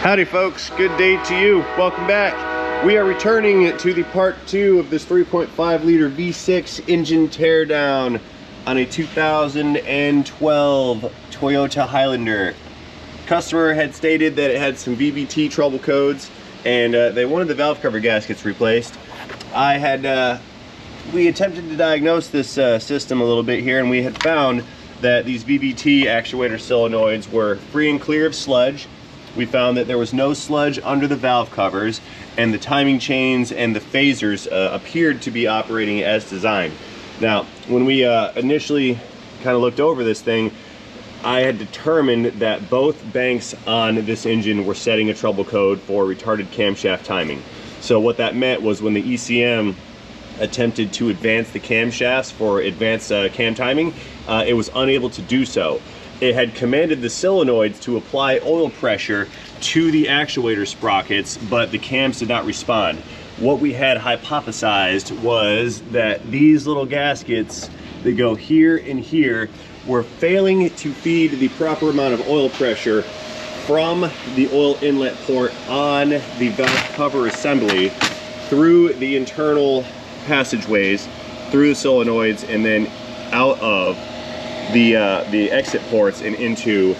Howdy folks, good day to you. Welcome back. We are returning to the part 2 of this 3.5 liter V6 engine teardown on a 2012 Toyota Highlander. Customer had stated that it had some VVT trouble codes and they wanted the valve cover gaskets replaced. We attempted to diagnose this system a little bit here, and we had found that these VVT actuator solenoids were free and clear of sludge. We found that there was no sludge under the valve covers, and the timing chains and the phasers appeared to be operating as designed. Now, when we initially kind of looked over this thing, I had determined that both banks on this engine were setting a trouble code for retarded camshaft timing. So what that meant was when the ECM attempted to advance the camshafts for advanced cam timing, it was unable to do so. It had commanded the solenoids to apply oil pressure to the actuator sprockets, but the cams did not respond. What we had hypothesized was that these little gaskets that go here and here were failing to feed the proper amount of oil pressure from the oil inlet port on the valve cover assembly through the internal passageways, through the solenoids, and then out of the exit ports and into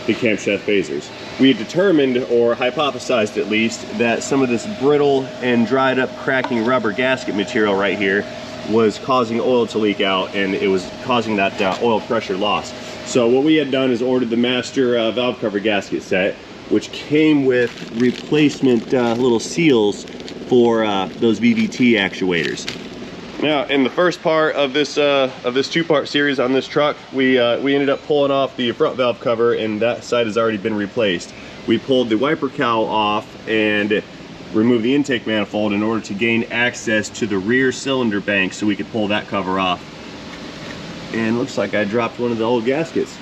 the camshaft phasers. We had determined, or hypothesized at least, that some of this brittle and dried up cracking rubber gasket material right here was causing oil to leak out, and it was causing that oil pressure loss. So what we had done is ordered the master valve cover gasket set, which came with replacement little seals for those VVT actuators. Now, in the first part of this two-part series on this truck, we ended up pulling off the front valve cover, and that side has already been replaced. We pulled the wiper cowl off and removed the intake manifold in order to gain access to the rear cylinder bank so we could pull that cover off. And looks like I dropped one of the old gaskets.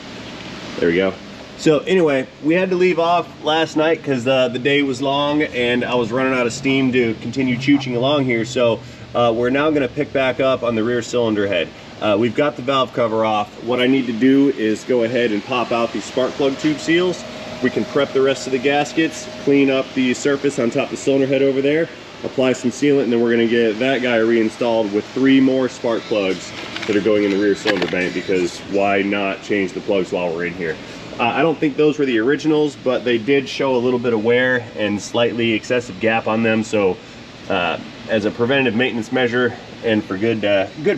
There we go. So anyway, we had to leave off last night because the day was long and I was running out of steam to continue chooching along here. So we're now going to pick back up on the rear cylinder head. We've got the valve cover off. What I need to do is go ahead and pop out these spark plug tube seals. We can prep the rest of the gaskets, clean up the surface on top of the cylinder head over there, apply some sealant, and then we're going to get that guy reinstalled with 3 more spark plugs that are going in the rear cylinder bank, because why not change the plugs while we're in here? I don't think those were the originals, but they did show a little bit of wear and slightly excessive gap on them. So as a preventative maintenance measure and for good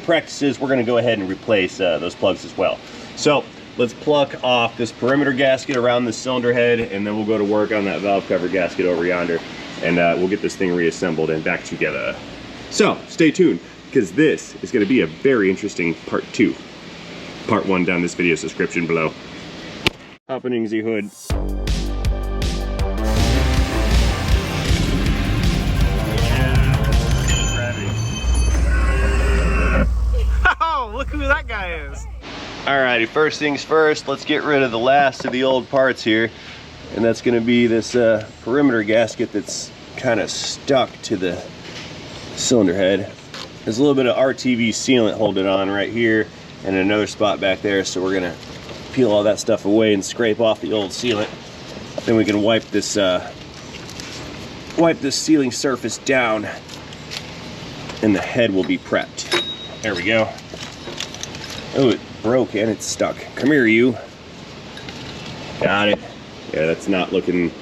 practices, we're going to go ahead and replace those plugs as well. So let's pluck off this perimeter gasket around the cylinder head, and then we'll go to work on that valve cover gasket over yonder, and we'll get this thing reassembled and back together. So stay tuned, because this is going to be a very interesting part 2. Part 1 down this video's description below. Opening the hood. Oh, look who that guy is. Alrighty, first things first, let's get rid of the last of the old parts here. And that's going to be this perimeter gasket that's kind of stuck to the cylinder head. There's a little bit of RTV sealant holding on right here and another spot back there, so we're going to peel all that stuff away and scrape off the old sealant. Then we can wipe this sealing surface down, and the head will be prepped. There we go. Oh, it broke and it's stuck. Come here, you. Got it. Yeah, that's not looking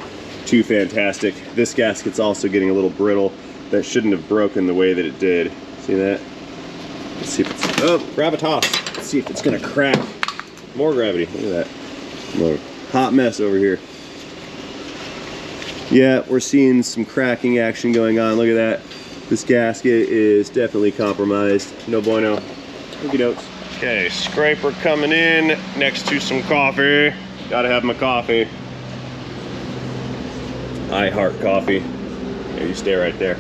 too fantastic. This gasket's also getting a little brittle. That shouldn't have broken the way that it did. See that? Let's see if it's, oh, gravitas. Let's see if it's gonna crack. More gravity, look at that. More hot mess over here. Yeah, we're seeing some cracking action going on. Look at that. This gasket is definitely compromised. No bueno. Okie dokes. Okay, scraper coming in next to some coffee. Gotta have my coffee. I heart coffee. There, you stay right there.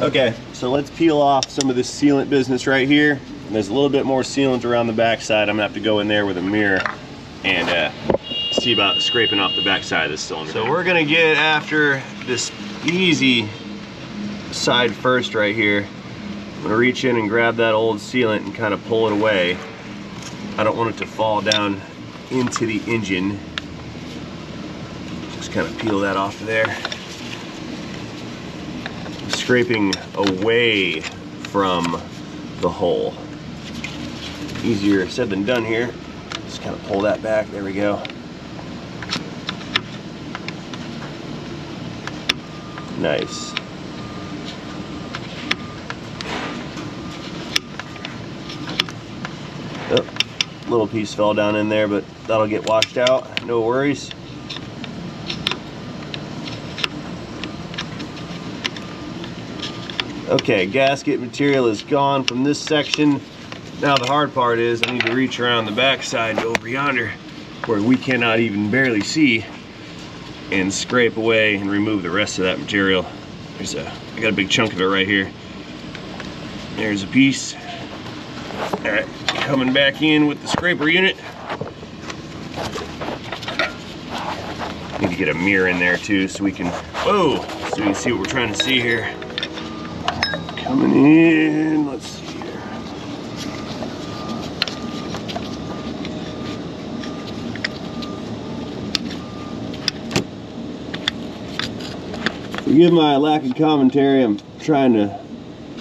Okay, so let's peel off some of this sealant business right here. There's a little bit more sealant around the backside. I'm gonna have to go in there with a mirror and see about scraping off the backside of this cylinder. So we're gonna get after this easy side first right here. I'm gonna reach in and grab that old sealant and kind of pull it away. I don't want it to fall down into the engine. Just Just kind of peel that off of there. Scraping away from the hole. Easier said than done here. Just kind of pull that back. There we go. Nice. Oh, little piece fell down in there, but that'll get washed out. No worries. Okay, gasket material is gone from this section. Now the hard part is I need to reach around the back side over yonder where we cannot even barely see and scrape away and remove the rest of that material. I got a big chunk of it right here. There's a piece. All right, coming back in with the scraper unit. Need to get a mirror in there too so we can, so we can see what we're trying to see here. Coming in, let's see here. Forgive my lack of commentary. I'm trying to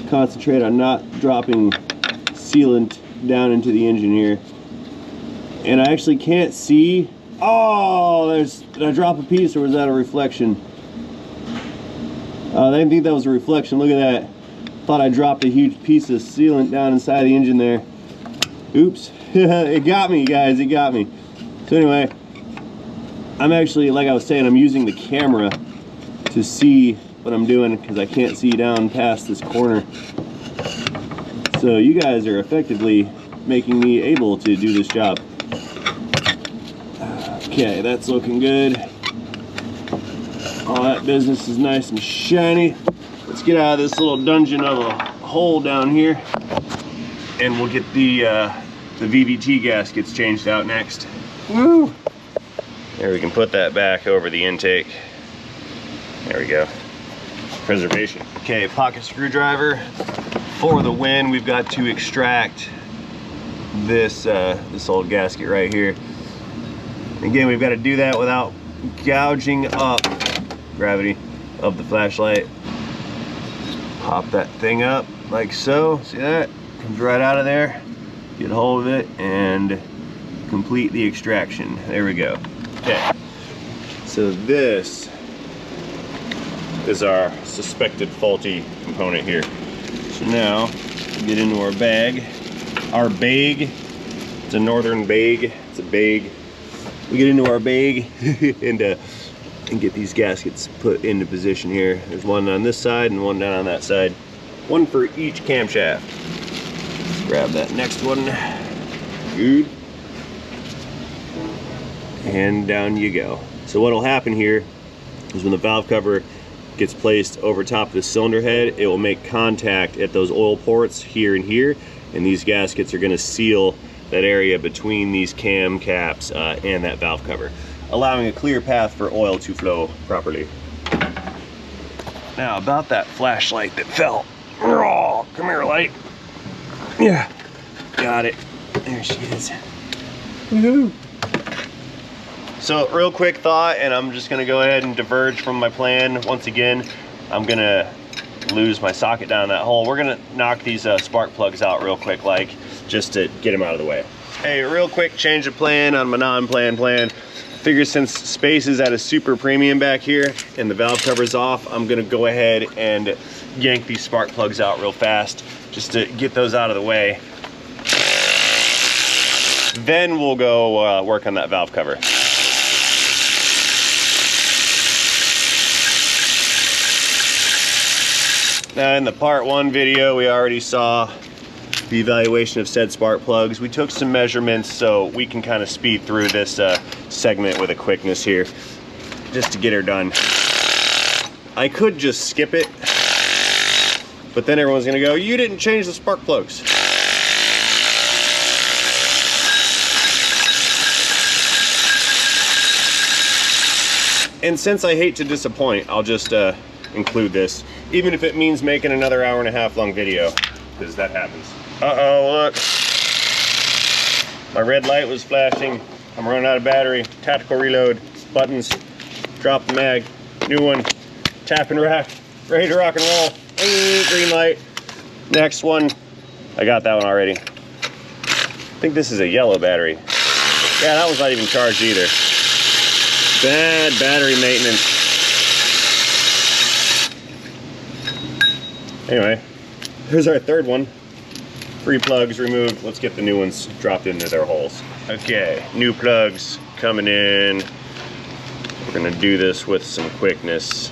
concentrate on not dropping sealant down into the engine here. And I actually can't see. Oh, did I drop a piece or was that a reflection? I didn't think that was a reflection. Look at that. Thought I dropped a huge piece of sealant down inside the engine there. Oops. It got me, guys. It got me. So anyway, I'm actually, like I was saying, I'm using the camera to see what I'm doing because I can't see down past this corner. So you guys are effectively making me able to do this job. Okay, that's looking good. All that business is nice and shiny. Let's get out of this little dungeon of a hole down here, and we'll get the VVT gaskets changed out next. Woo! There, we can put that back over the intake. There we go. Preservation. Okay, pocket screwdriver. For the win, we've got to extract this this old gasket right here. Again, we've got to do that without gouging up gravity of the flashlight. Pop that thing up like so. See that? Comes right out of there. Get a hold of it and complete the extraction. There we go. Okay. So this is our suspected faulty component here. So now get into our bag. Our bag. It's a northern bag. It's a bag. We get into our bag and get these gaskets put into position here. There's one on this side and one down on that side. One for each camshaft. Let's grab that next one. Good. And down you go. So what will happen here is when the valve cover gets placed over top of the cylinder head, it will make contact at those oil ports here and here, and these gaskets are going to seal that area between these cam caps and that valve cover, allowing a clear path for oil to flow properly. Now about that flashlight that fell. Oh, come here, light. Yeah, got it. There she is. Woohoo! So real quick thought, and I'm just gonna go ahead and diverge from my plan. Once again, I'm gonna lose my socket down that hole. We're gonna knock these spark plugs out real quick, like, just to get them out of the way. Hey, real quick change of plan on my non-plan plan. Figure since space is at a super premium back here and the valve cover's off, I'm gonna go ahead and yank these spark plugs out real fast just to get those out of the way. Then we'll go work on that valve cover. Now in the part 1 video, we already saw the evaluation of said spark plugs. We took some measurements so we can kind of speed through this segment with a quickness here, just to get her done. I could just skip it, but then everyone's gonna go, you didn't change the spark plugs. And since I hate to disappoint, I'll just include this, even if it means making another 1.5 hour long video, because that happens. Uh-oh, look. My red light was flashing. I'm running out of battery. Tactical reload. Buttons. drop the mag, new one, tap and rack, ready to rock and roll. Green light. Next one, I got that one already. I think this is a yellow battery. Yeah, that one's not even charged either. Bad battery maintenance. Anyway, here's our third one. 3 plugs removed. Let's get the new ones dropped into their holes. Okay, new plugs coming in. We're gonna do this with some quickness.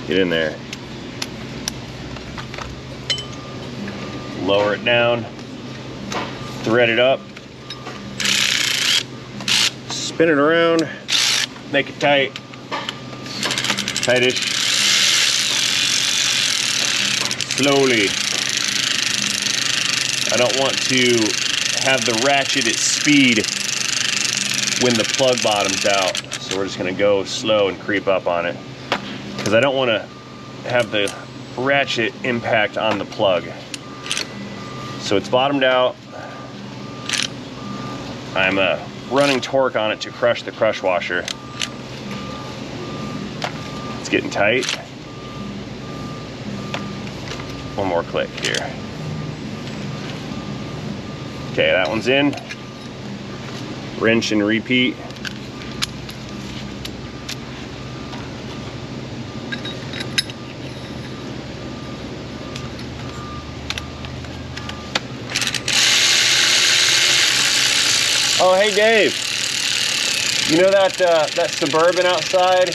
Get in there. Lower it down. Thread it up. Spin it around. Make it tight. Tightish. Slowly. I don't want to have the ratchet at speed when the plug bottoms out. So we're just gonna go slow and creep up on it. Because I don't want to have the ratchet impact on the plug. So it's bottomed out. I'm running torque on it to crush the crush washer. It's getting tight. One more click here. Okay, that one's in. Wrench and repeat. Oh, hey Dave. You know that that Suburban outside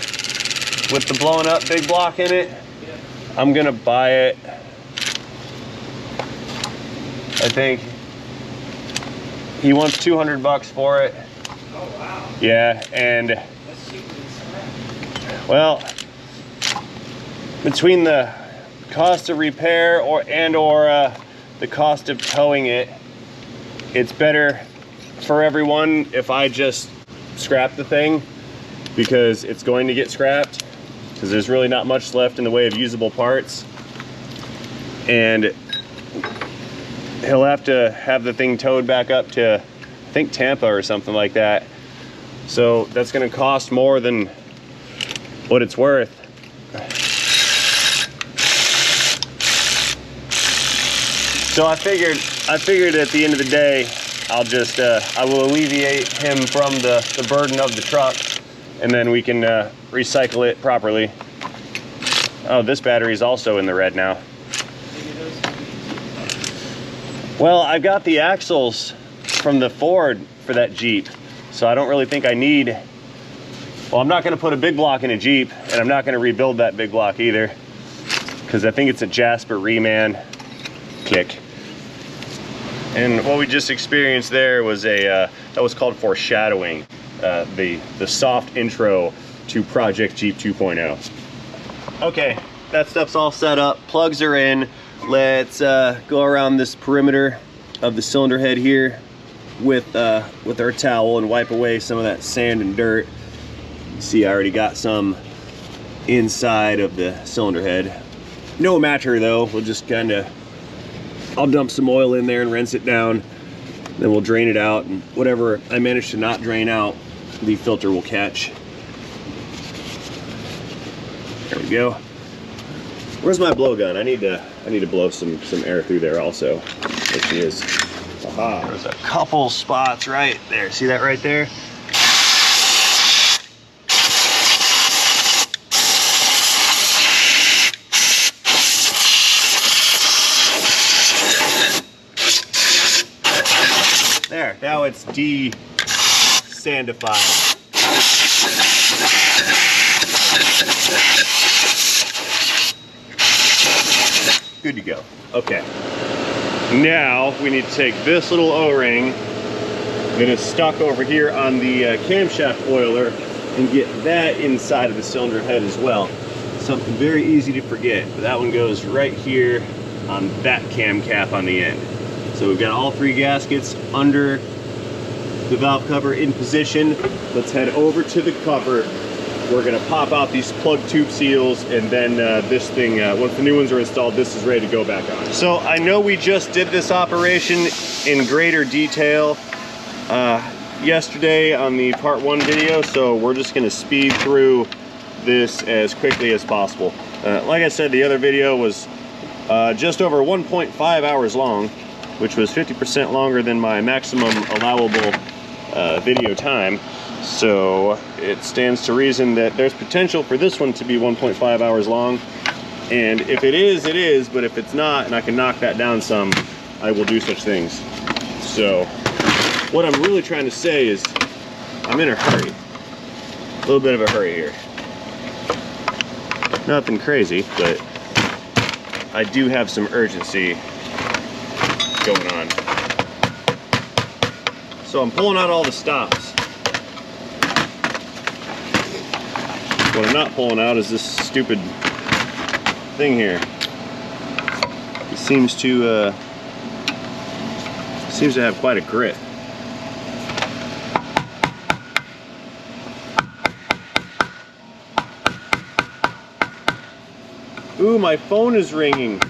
with the blown up big block in it? Yeah. I'm gonna buy it. I think he wants $200 for it. Oh wow. Yeah, and That's super expensive. well, between the cost of repair or the cost of towing it, it's better for everyone if I just scrap the thing, because it's going to get scrapped because there's really not much left in the way of usable parts, and he'll have to have the thing towed back up to, I think, Tampa or something like that. So that's going to cost more than what it's worth. So I figured at the end of the day, I'll just, I will alleviate him from the burden of the truck, and then we can recycle it properly. Oh, this battery is also in the red now. Well, I've got the axles from the Ford for that Jeep, so I don't really think I need, well, I'm not gonna put a big block in a Jeep, and I'm not gonna rebuild that big block either, because I think it's a Jasper Reman click. And what we just experienced there was that was called foreshadowing, the soft intro to Project Jeep 2.0. Okay, that stuff's all set up. Plugs are in. Let's go around this perimeter of the cylinder head here with our towel and wipe away some of that sand and dirt. You see, I already got some inside of the cylinder head. No matter though, we'll just kind of, I'll dump some oil in there and rinse it down, then we'll drain it out, and whatever I manage to not drain out, the filter will catch. There we go. Where's my blowgun? I need to blow some air through there also. There she is. Aha, there's a couple spots right there. See that right there? There, now it's de-sandified. Good to go. Okay. Now we need to take this little O-ring that is stuck over here on the camshaft oiler and get that inside of the cylinder head as well. Something very easy to forget, but that one goes right here on that cam cap on the end. So we've got all 3 gaskets under the valve cover in position. Let's head over to the cover. We're gonna pop out these plug tube seals, and then this thing, once the new ones are installed, this is ready to go back on. So I know we just did this operation in greater detail yesterday on the part 1 video, so we're just gonna speed through this as quickly as possible. Like I said, the other video was just over 1.5 hours long, which was 50% longer than my maximum allowable video time. So it stands to reason that there's potential for this one to be 1.5 hours long. And if it is, it is, but if it's not, and I can knock that down some, I will do such things. So what I'm really trying to say is I'm in a hurry. A little bit of a hurry here. Nothing crazy, but I do have some urgency going on. So I'm pulling out all the stops. What I'm not pulling out is this stupid thing here. It seems to have quite a grip. Ooh, my phone is ringing.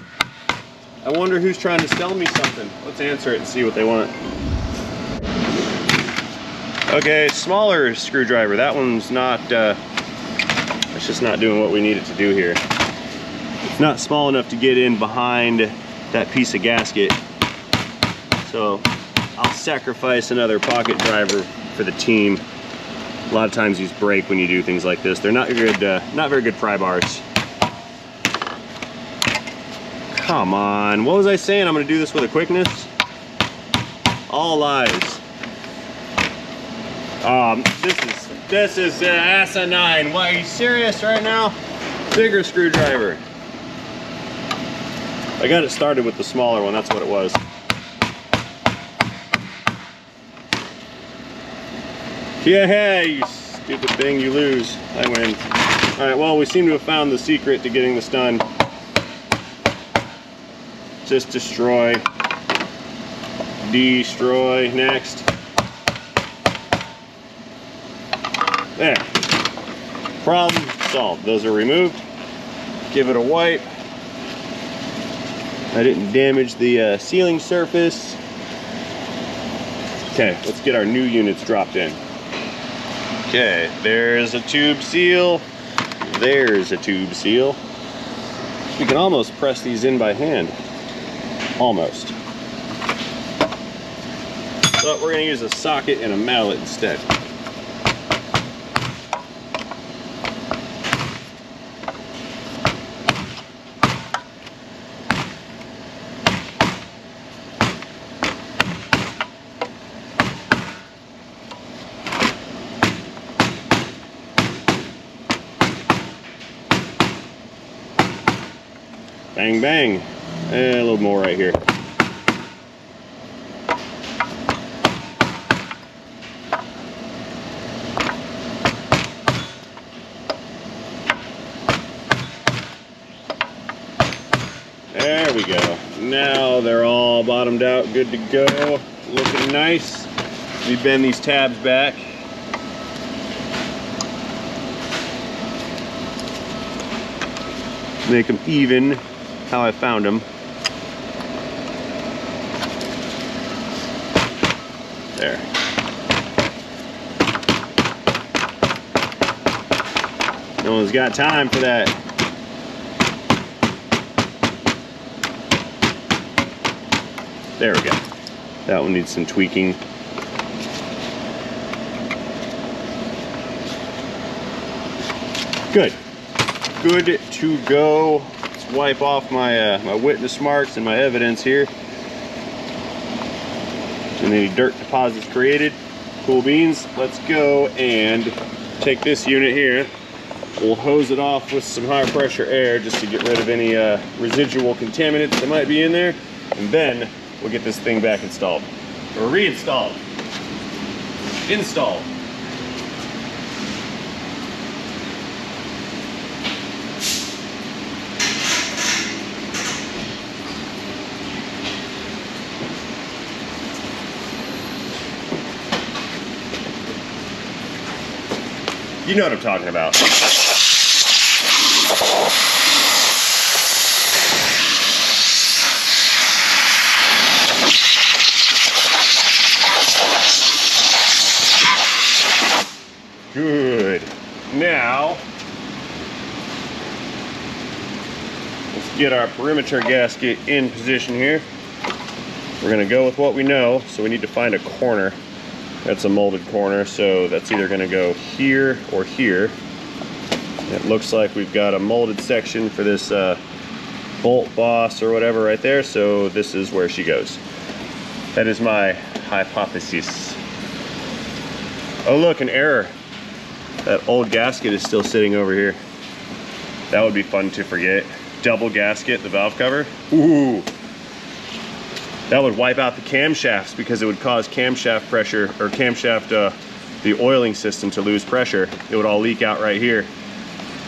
I wonder who's trying to sell me something. Let's answer it and see what they want. Okay, smaller screwdriver. That one's not, it's just not doing what we need it to do here. It's not small enough to get in behind that piece of gasket. So I'll sacrifice another pocket driver for the team. A lot of times these break when you do things like this. They're not good, not very good pry bars. Come on, what was I saying? I'm gonna do this with a quickness? All lies. This is asinine. What, are you serious right now? Bigger screwdriver. I got it started with the smaller one, that's what it was. Yeah, you stupid thing, you lose. I win. All right, well, we seem to have found the secret to getting this done. Just destroy. Destroy, next. There. Problem solved. Those are removed. Give it a wipe. I didn't damage the sealing surface. Okay, let's get our new units dropped in. Okay, there's a tube seal. There's a tube seal. We can almost press these in by hand. Almost. But we're going to use a socket and a mallet instead. Bang, bang. And a little more right here. There we go. Now they're all bottomed out, good to go. Looking nice. We bend these tabs back. Make them even how I found them. There. No one's got time for that. There we go. That one needs some tweaking. Good. Good to go. Let's wipe off my my witness marks and my evidence here. And any dirt deposits created. Cool beans. Let's go and take this unit here. We'll hose it off with some high pressure air just to get rid of any residual contaminants that might be in there. And then we'll get this thing back installed. Or reinstalled. Installed. You know what I'm talking about. Good. Now, get our perimeter gasket in position here. We're gonna go with what we know, so we need to find a corner. That's a molded corner, so that's either gonna go here or here. It looks like we've got a molded section for this bolt boss or whatever right there, so this is where she goes. That is my hypothesis. Oh look, an error. That old gasket is still sitting over here. That would be fun to forget. Double gasket, the valve cover. Ooh. That would wipe out the camshafts because it would cause camshaft pressure, or the oiling system to lose pressure. It would all leak out right here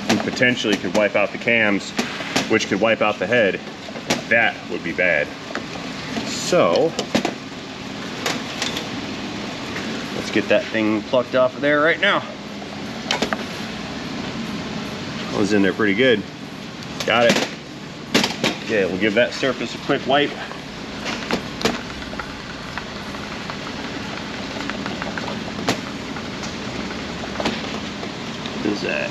and potentially could wipe out the cams, which could wipe out the head. That would be bad. So, let's get that thing plucked off of there right now. That was in there pretty good. Got it. Okay, we'll give that surface a quick wipe. What is that?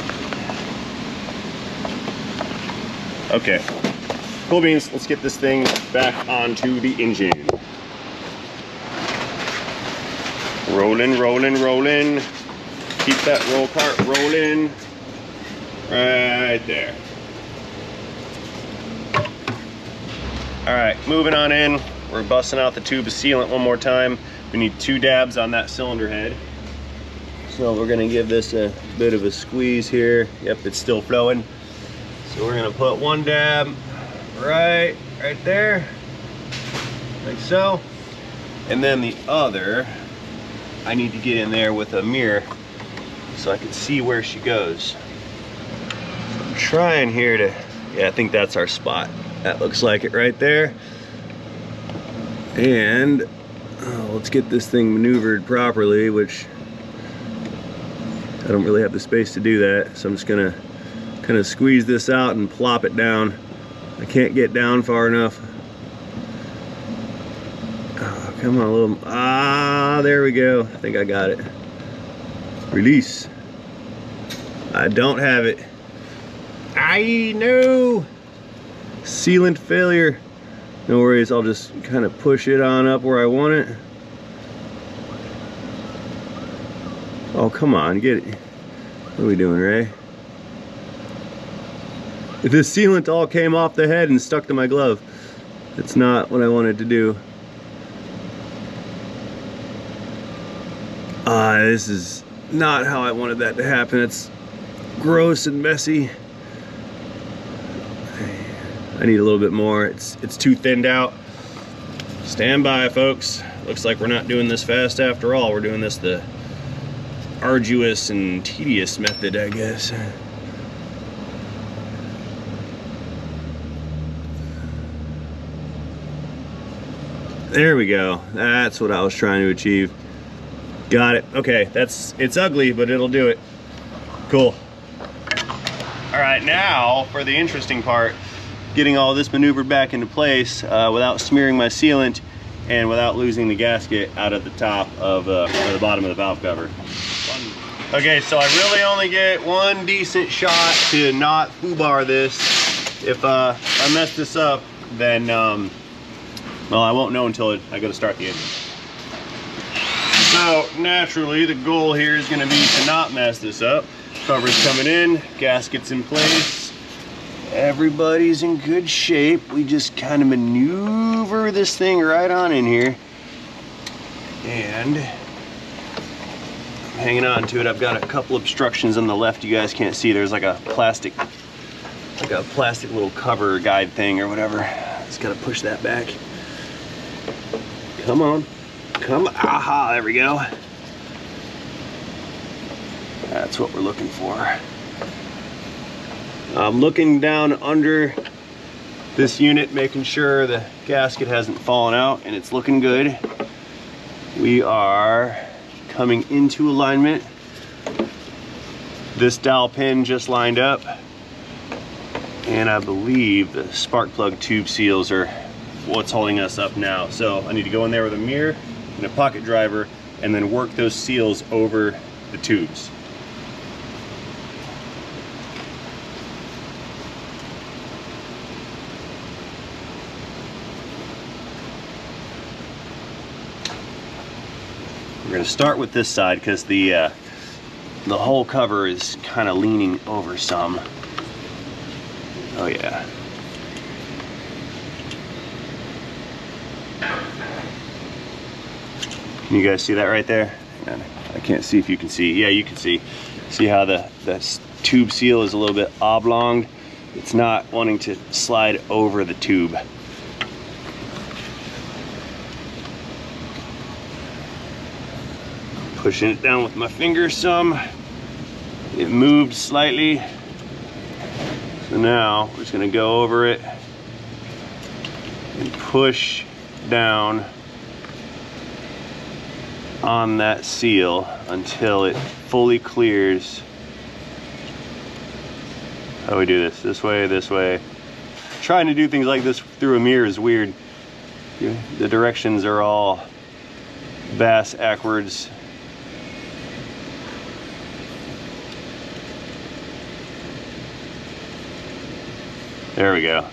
Okay, cool beans. Let's get this thing back onto the engine. Rolling, rolling, rolling. Keep that roll cart rolling. Right there. All right, moving on in. We're busting out the tube of sealant one more time. We need 2 dabs on that cylinder head. So we're gonna give this a bit of a squeeze here. Yep, it's still flowing. So we're gonna put 1 dab right there, like so. And then the other, I need to get in there with a mirror so I can see where she goes. So I'm trying here to, yeah, I think that's our spot. That looks like it right there. And let's get this thing maneuvered properly, which I don't really have the space to do that. So I'm just gonna kind of squeeze this out and plop it down. I can't get down far enough. Oh, come on, a little, there we go. I think I got it. Release. I don't have it. I know. Sealant failure. No worries, I'll just kind of push it on up where I want it. Oh, come on, get it. What are we doing, Ray? If this sealant all came off the head and stuck to my glove, it's not what I wanted to do. This is not how I wanted that to happen. It's gross and messy. I need a little bit more. It's too thinned out. Stand by, folks. Looks like we're not doing this fast after all. We're doing this the arduous and tedious method, I guess. There we go. That's what I was trying to achieve. Got it. Okay, it's ugly, but it'll do it. Cool. All right, now for the interesting part. Getting all this maneuvered back into place without smearing my sealant and without losing the gasket out at the top of or the bottom of the valve cover. Okay, so I really only get 1 decent shot to not foobar this. If I mess this up, then well, I won't know until I go to start the engine. So naturally, the goal here is going to be to not mess this up. Cover's coming in, gasket's in place. Everybody's in good shape. We just kind of maneuver this thing right on in here. And I'm hanging on to it. I've got a couple obstructions on the left you guys can't see. There's like a plastic little cover guide thing or whatever. Just gotta push that back. Come on. Come on. Aha, there we go. That's what we're looking for. I'm looking down under this unit, making sure the gasket hasn't fallen out, and it's looking good. We are coming into alignment. This dowel pin just lined up, and I believe the spark plug tube seals are what's holding us up now. So I need to go in there with a mirror and a pocket driver and then work those seals over the tubes. We're gonna start with this side because the whole cover is kind of leaning over some. Oh yeah. Can you guys see that right there? Hang on. I can't see if you can see. Yeah, you can see. See how the tube seal is a little bit oblong? It's not wanting to slide over the tube. Pushing it down with my finger some. It moved slightly. So now we're just gonna go over it and push down on that seal until it fully clears. How do we do this? This way, this way. Trying to do things like this through a mirror is weird. The directions are all bass-ackwards. There we go.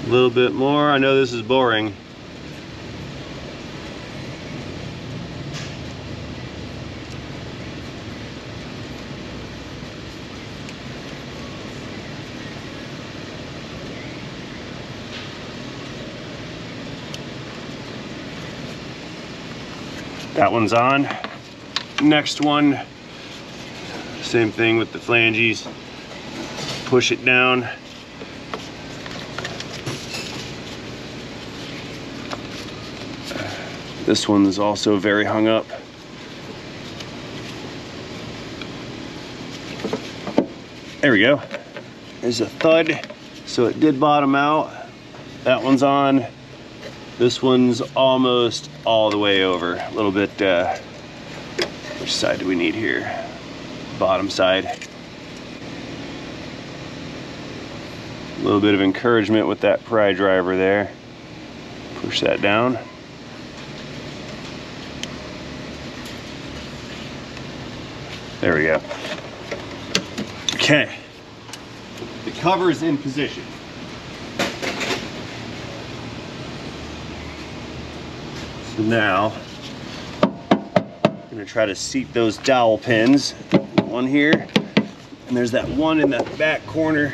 A little bit more. I know this is boring. That one's on. Next one, same thing with the flanges. Push it down. This one's also very hung up. There we go. There's a thud. So it did bottom out. That one's on. This one's almost all the way over. A little bit, which side do we need here? Bottom side. A little bit of encouragement with that pry driver there. Push that down. There we go. Okay. The cover is in position. So now, I'm gonna try to seat those dowel pins. One here, and there's that one in that back corner.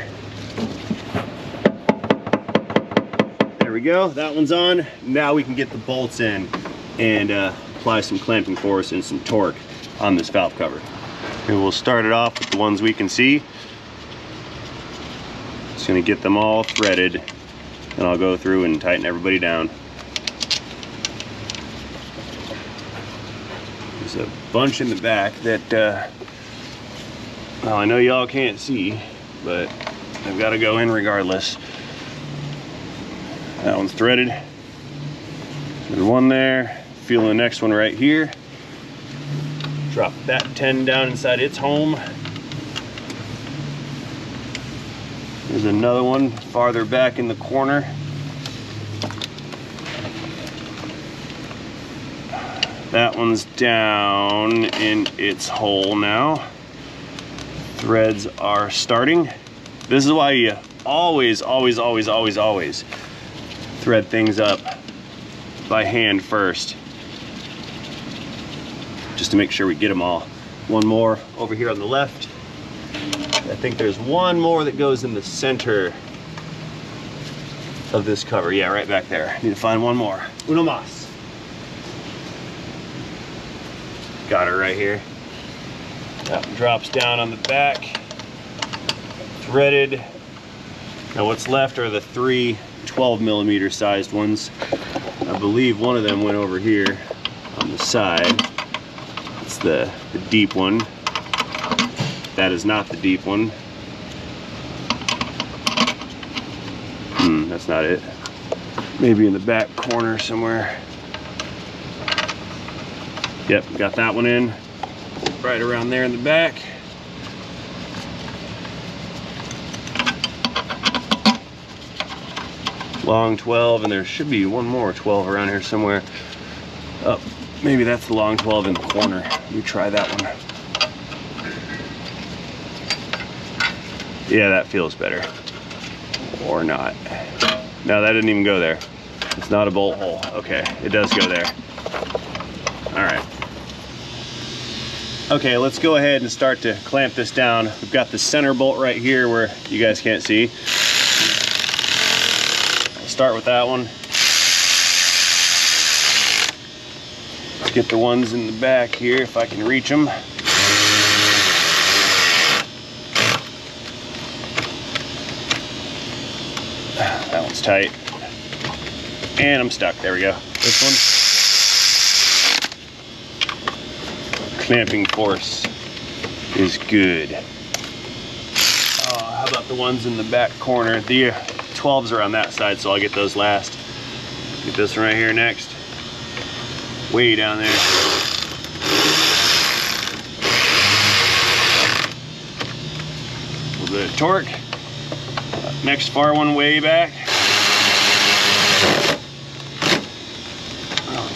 There we go, that one's on. Now we can get the bolts in and apply some clamping force and some torque on this valve cover. And we'll start it off with the ones we can see. Just gonna get them all threaded, and I'll go through and tighten everybody down. There's a bunch in the back that, well, I know y'all can't see, but I've got to go in regardless. That one's threaded. There's one there. Feeling the next one right here. Drop that 10 down inside its home. There's another one farther back in the corner. That one's down in its hole now. Threads are starting. This is why you always thread things up by hand first, just to make sure we get them all. One more over here on the left. I think there's one more that goes in the center of this cover. Yeah, right back there. Need to find one more. Uno más. Got her right here. That one drops down on the back. Threaded. Now what's left are the three 12mm sized ones. I believe one of them went over here on the side. It's the deep one. That is not the deep one. That's not it. Maybe in the back corner somewhere. Yep, got that one in. Right around there in the back. Long 12, and there should be one more 12 around here somewhere. Oh, maybe that's the long 12 in the corner. Let me try that one. Yeah, that feels better. Or not. No, that didn't even go there. It's not a bolt hole. Okay, it does go there. All right. Okay, let's go ahead and start to clamp this down. We've got the center bolt right here where you guys can't see. I'll start with that one. Let's get the ones in the back here if I can reach them. That one's tight. And I'm stuck. There we go. This one. Clamping force is good. How about the ones in the back corner? The 12s are on that side, so I'll get those last. Get this one right here next. Way down there. A little bit of torque. Next far one way back.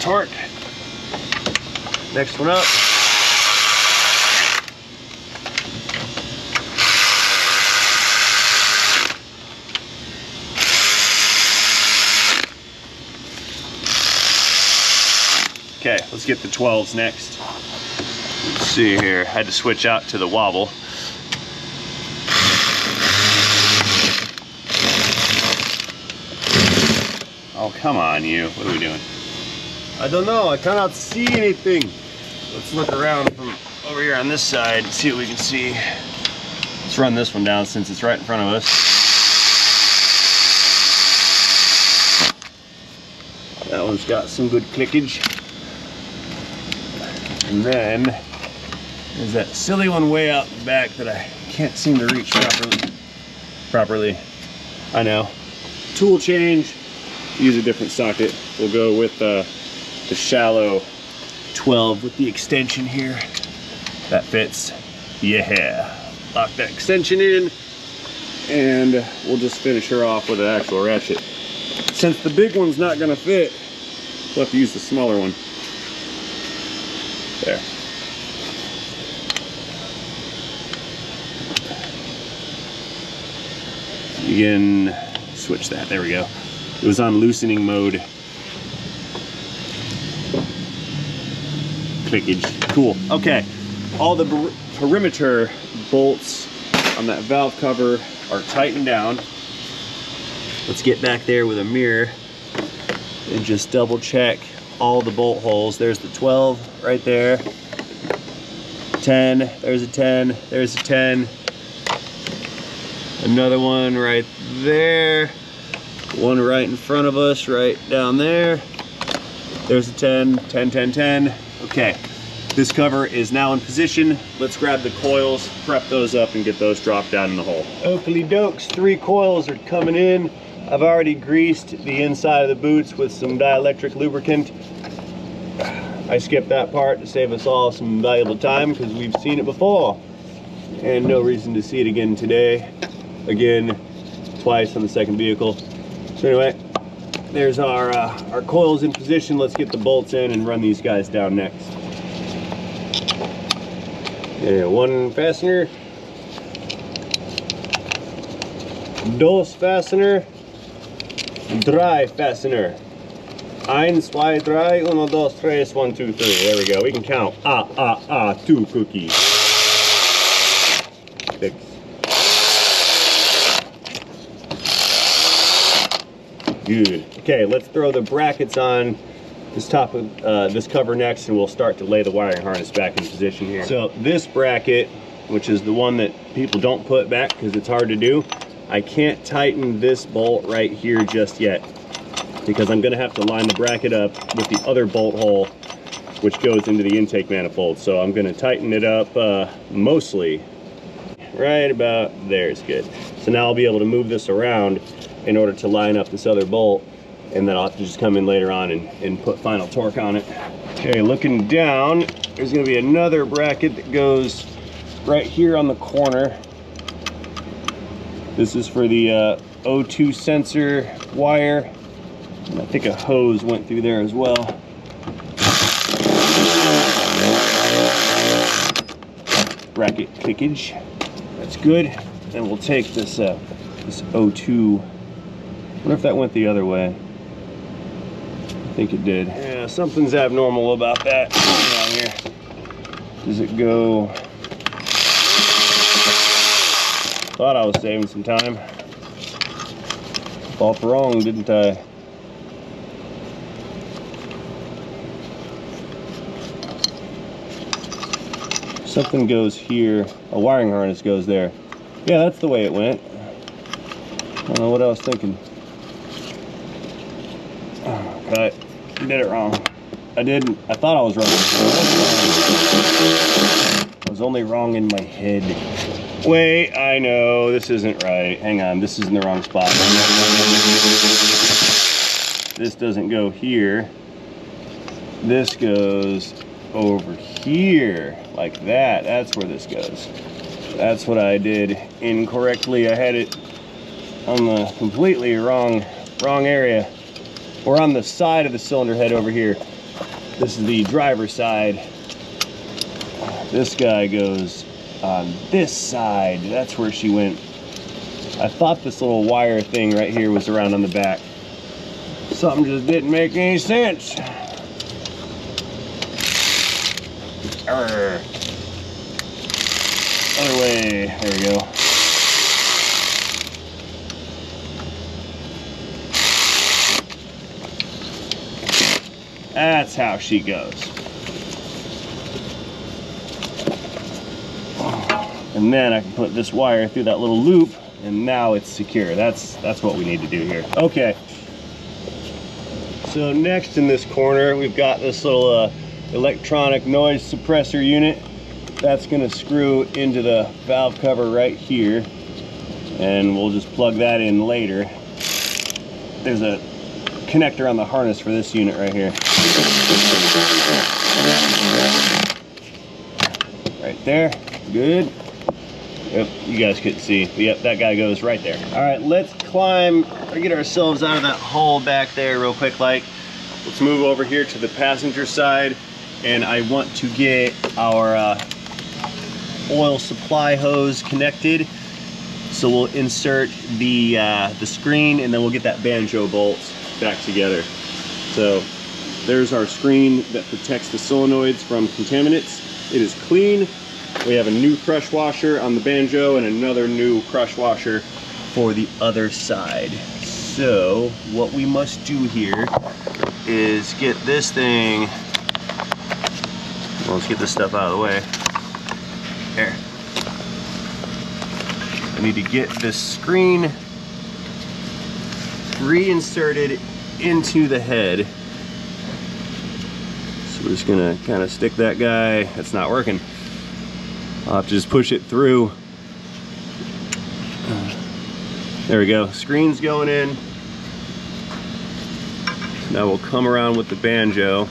Torque. Next one up. Okay, let's get the 12s next. Let's see here. I had to switch out to the wobble. Oh, come on, you. What are we doing? I don't know. I cannot see anything. Let's look around from over here on this side and see what we can see. Let's run this one down since it's right in front of us. That one's got some good clickage. And then there's that silly one way out the back that I can't seem to reach properly. I know. Tool change. Use a different socket. We'll go with the shallow 12 with the extension here. That fits. Yeah. Lock that extension in and we'll just finish her off with an actual ratchet. Since the big one's not gonna fit, we'll have to use the smaller one. There. You can switch that. There we go. It was on loosening mode. Clickage. Cool. Okay. All the perimeter bolts on that valve cover are tightened down. Let's get back there with a mirror and just double check all the bolt holes. There's the 12 right there. 10. There's a 10. There's a 10. Another one right there. One right in front of us, right down there. There's a 10, 10, 10, 10. Okay, this cover is now in position. Let's grab the coils, prep those up, and get those dropped down in the hole. Oakley dokes, 3 coils are coming in. I've already greased the inside of the boots with some dielectric lubricant. I skipped that part to save us all some valuable time because we've seen it before. And no reason to see it again today. Again, twice on the second vehicle. So anyway, there's our coils in position. Let's get the bolts in and run these guys down next. Yeah, 1 fastener. 2 fastener. 3 fastener. 1, 2, 3, 1, 2, 3, 1, 2, 3. There we go. We can count. 2 cookies. 6. Good. Okay, let's throw the brackets on this top of this cover next, and we'll start to lay the wiring harness back in position here. So this bracket, which is the one that people don't put back because it's hard to do, I can't tighten this bolt right here just yet because I'm going to have to line the bracket up with the other bolt hole which goes into the intake manifold. So I'm going to tighten it up mostly right about there is good. So now I'll be able to move this around in order to line up this other bolt, and then I'll have to just come in later on and put final torque on it. Okay, looking down, there's going to be another bracket that goes right here on the corner. This is for the O2 sensor wire. And I think a hose went through there as well. Bracket clickage. That's good. and we'll take this this O2. I wonder if that went the other way. I think it did. Yeah, something's abnormal about that. Down here. Does it go? Thought I was saving some time. Off wrong, didn't I? Something goes here. A wiring harness goes there. Yeah, that's the way it went. I don't know what I was thinking. Oh, cut. I did it wrong. I didn't. I thought I was wrong. I was only wrong in my head. Wait, I know this isn't right. Hang on, this is in the wrong spot. This doesn't go here. This goes over here, like that. That's where this goes. That's what I did incorrectly. I had it on the completely wrong area. We're on the side of the cylinder head over here. This is the driver's side. This guy goes on this side. That's where she went. I thought this little wire thing right here was around on the back. Something just didn't make any sense. Arr. Other way. There we go. That's how she goes. And then I can put this wire through that little loop, and now it's secure. That's what we need to do here. Okay. So next in this corner, we've got this little electronic noise suppressor unit. That's gonna screw into the valve cover right here, and we'll just plug that in later. There's a connector on the harness for this unit right here. Right there, good. Yep, you guys couldn't see. Yep, that guy goes right there. All right, let's climb or get ourselves out of that hole back there real quick. Let's move over here to the passenger side, and I want to get our oil supply hose connected. So we'll insert the screen, and then we'll get that banjo bolt back together. So there's our screen that protects the solenoids from contaminants. It is clean. We have a new crush washer on the banjo and another new crush washer for the other side. So what we must do here is get this thing, well, let's get this stuff out of the way. There. I need to get this screen reinserted into the head. So we're just gonna kind of stick that guy. That's not working. I'll have to just push it through. There we go. Screen's going in. Now we'll come around with the banjo.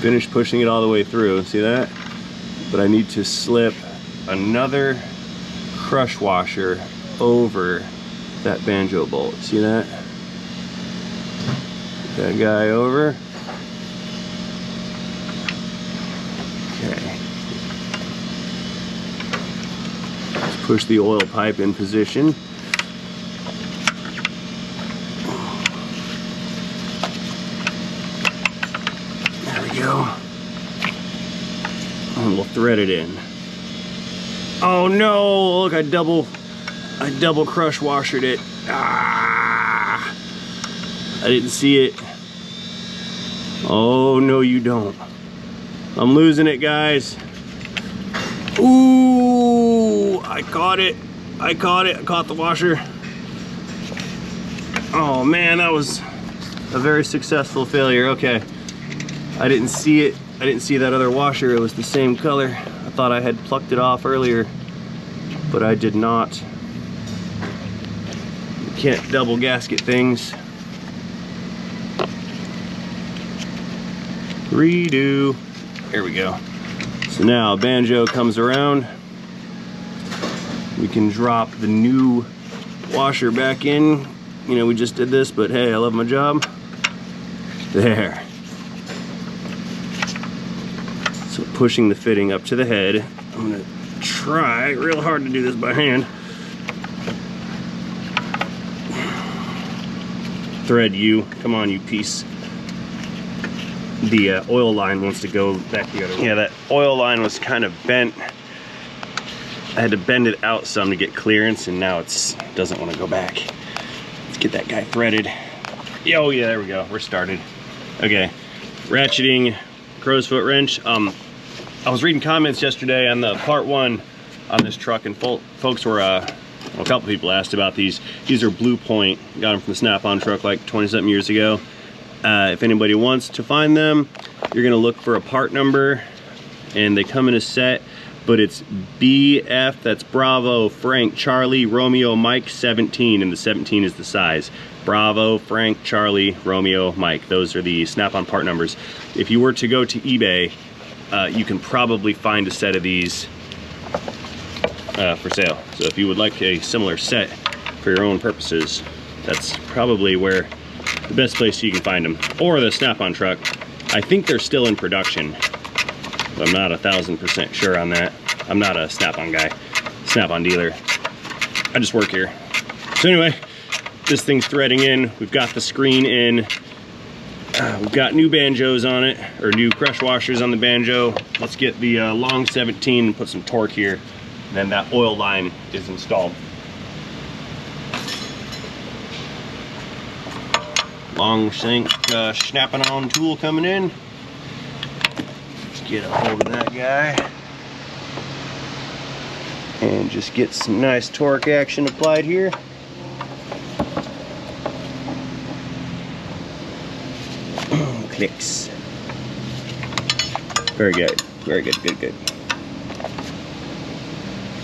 Finish pushing it all the way through. See that? But I need to slip another crush washer over that banjo bolt. See that? Put that guy over. Okay. Let's push the oil pipe in position. There we go. And we'll thread it in. Oh no, look, I double crush washered it. Ah, I didn't see it. Oh no, you don't. I'm losing it, guys. Ooh, I caught it. I caught the washer. Oh man, that was a very successful failure. Okay, I didn't see it. I didn't see that other washer. It was the same color. I thought I had plucked it off earlier, but I did not. You can't double gasket things. Redo. Here we go. So now banjo comes around. We can drop the new washer back in. You know, we just did this, but hey, I love my job. There. So pushing the fitting up to the head. I'm gonna try real hard to do this by hand. thread you. Come on, you piece. The oil line wants to go back the other way. Yeah, that oil line was kind of bent. I had to bend it out some to get clearance, and now it doesn't want to go back. Let's get that guy threaded. Oh yeah, there we go. We're started. Okay, ratcheting crow's foot wrench. I was reading comments yesterday on the part 1 on this truck, and folks were, well, a couple people asked about these. These are Blue Point. Got them from the Snap-on truck like 20-something years ago. If anybody wants to find them, you're gonna look for a part number, and they come in a set, but it's BF, that's Bravo, Frank, Charlie, Romeo, Mike, 17, and the 17 is the size. Bravo, Frank, Charlie, Romeo, Mike. Those are the Snap-on part numbers. If you were to go to eBay, you can probably find a set of these for sale. So if you would like a similar set for your own purposes, that's probably where the best place you can find them. Or the Snap-on truck. I think they're still in production, but I'm not 1000% sure on that. I'm not a Snap-on guy, Snap-on dealer. I just work here. So anyway, this thing's threading in. We've got the screen in. We've got new banjos on it, or new crush washers on the banjo. Let's get the long 17 and put some torque here. And then that oil line is installed. Long sink snapping on tool coming in. Let's get a hold of that guy. And just get some nice torque action applied here. Clicks. Very good. Very good. Good.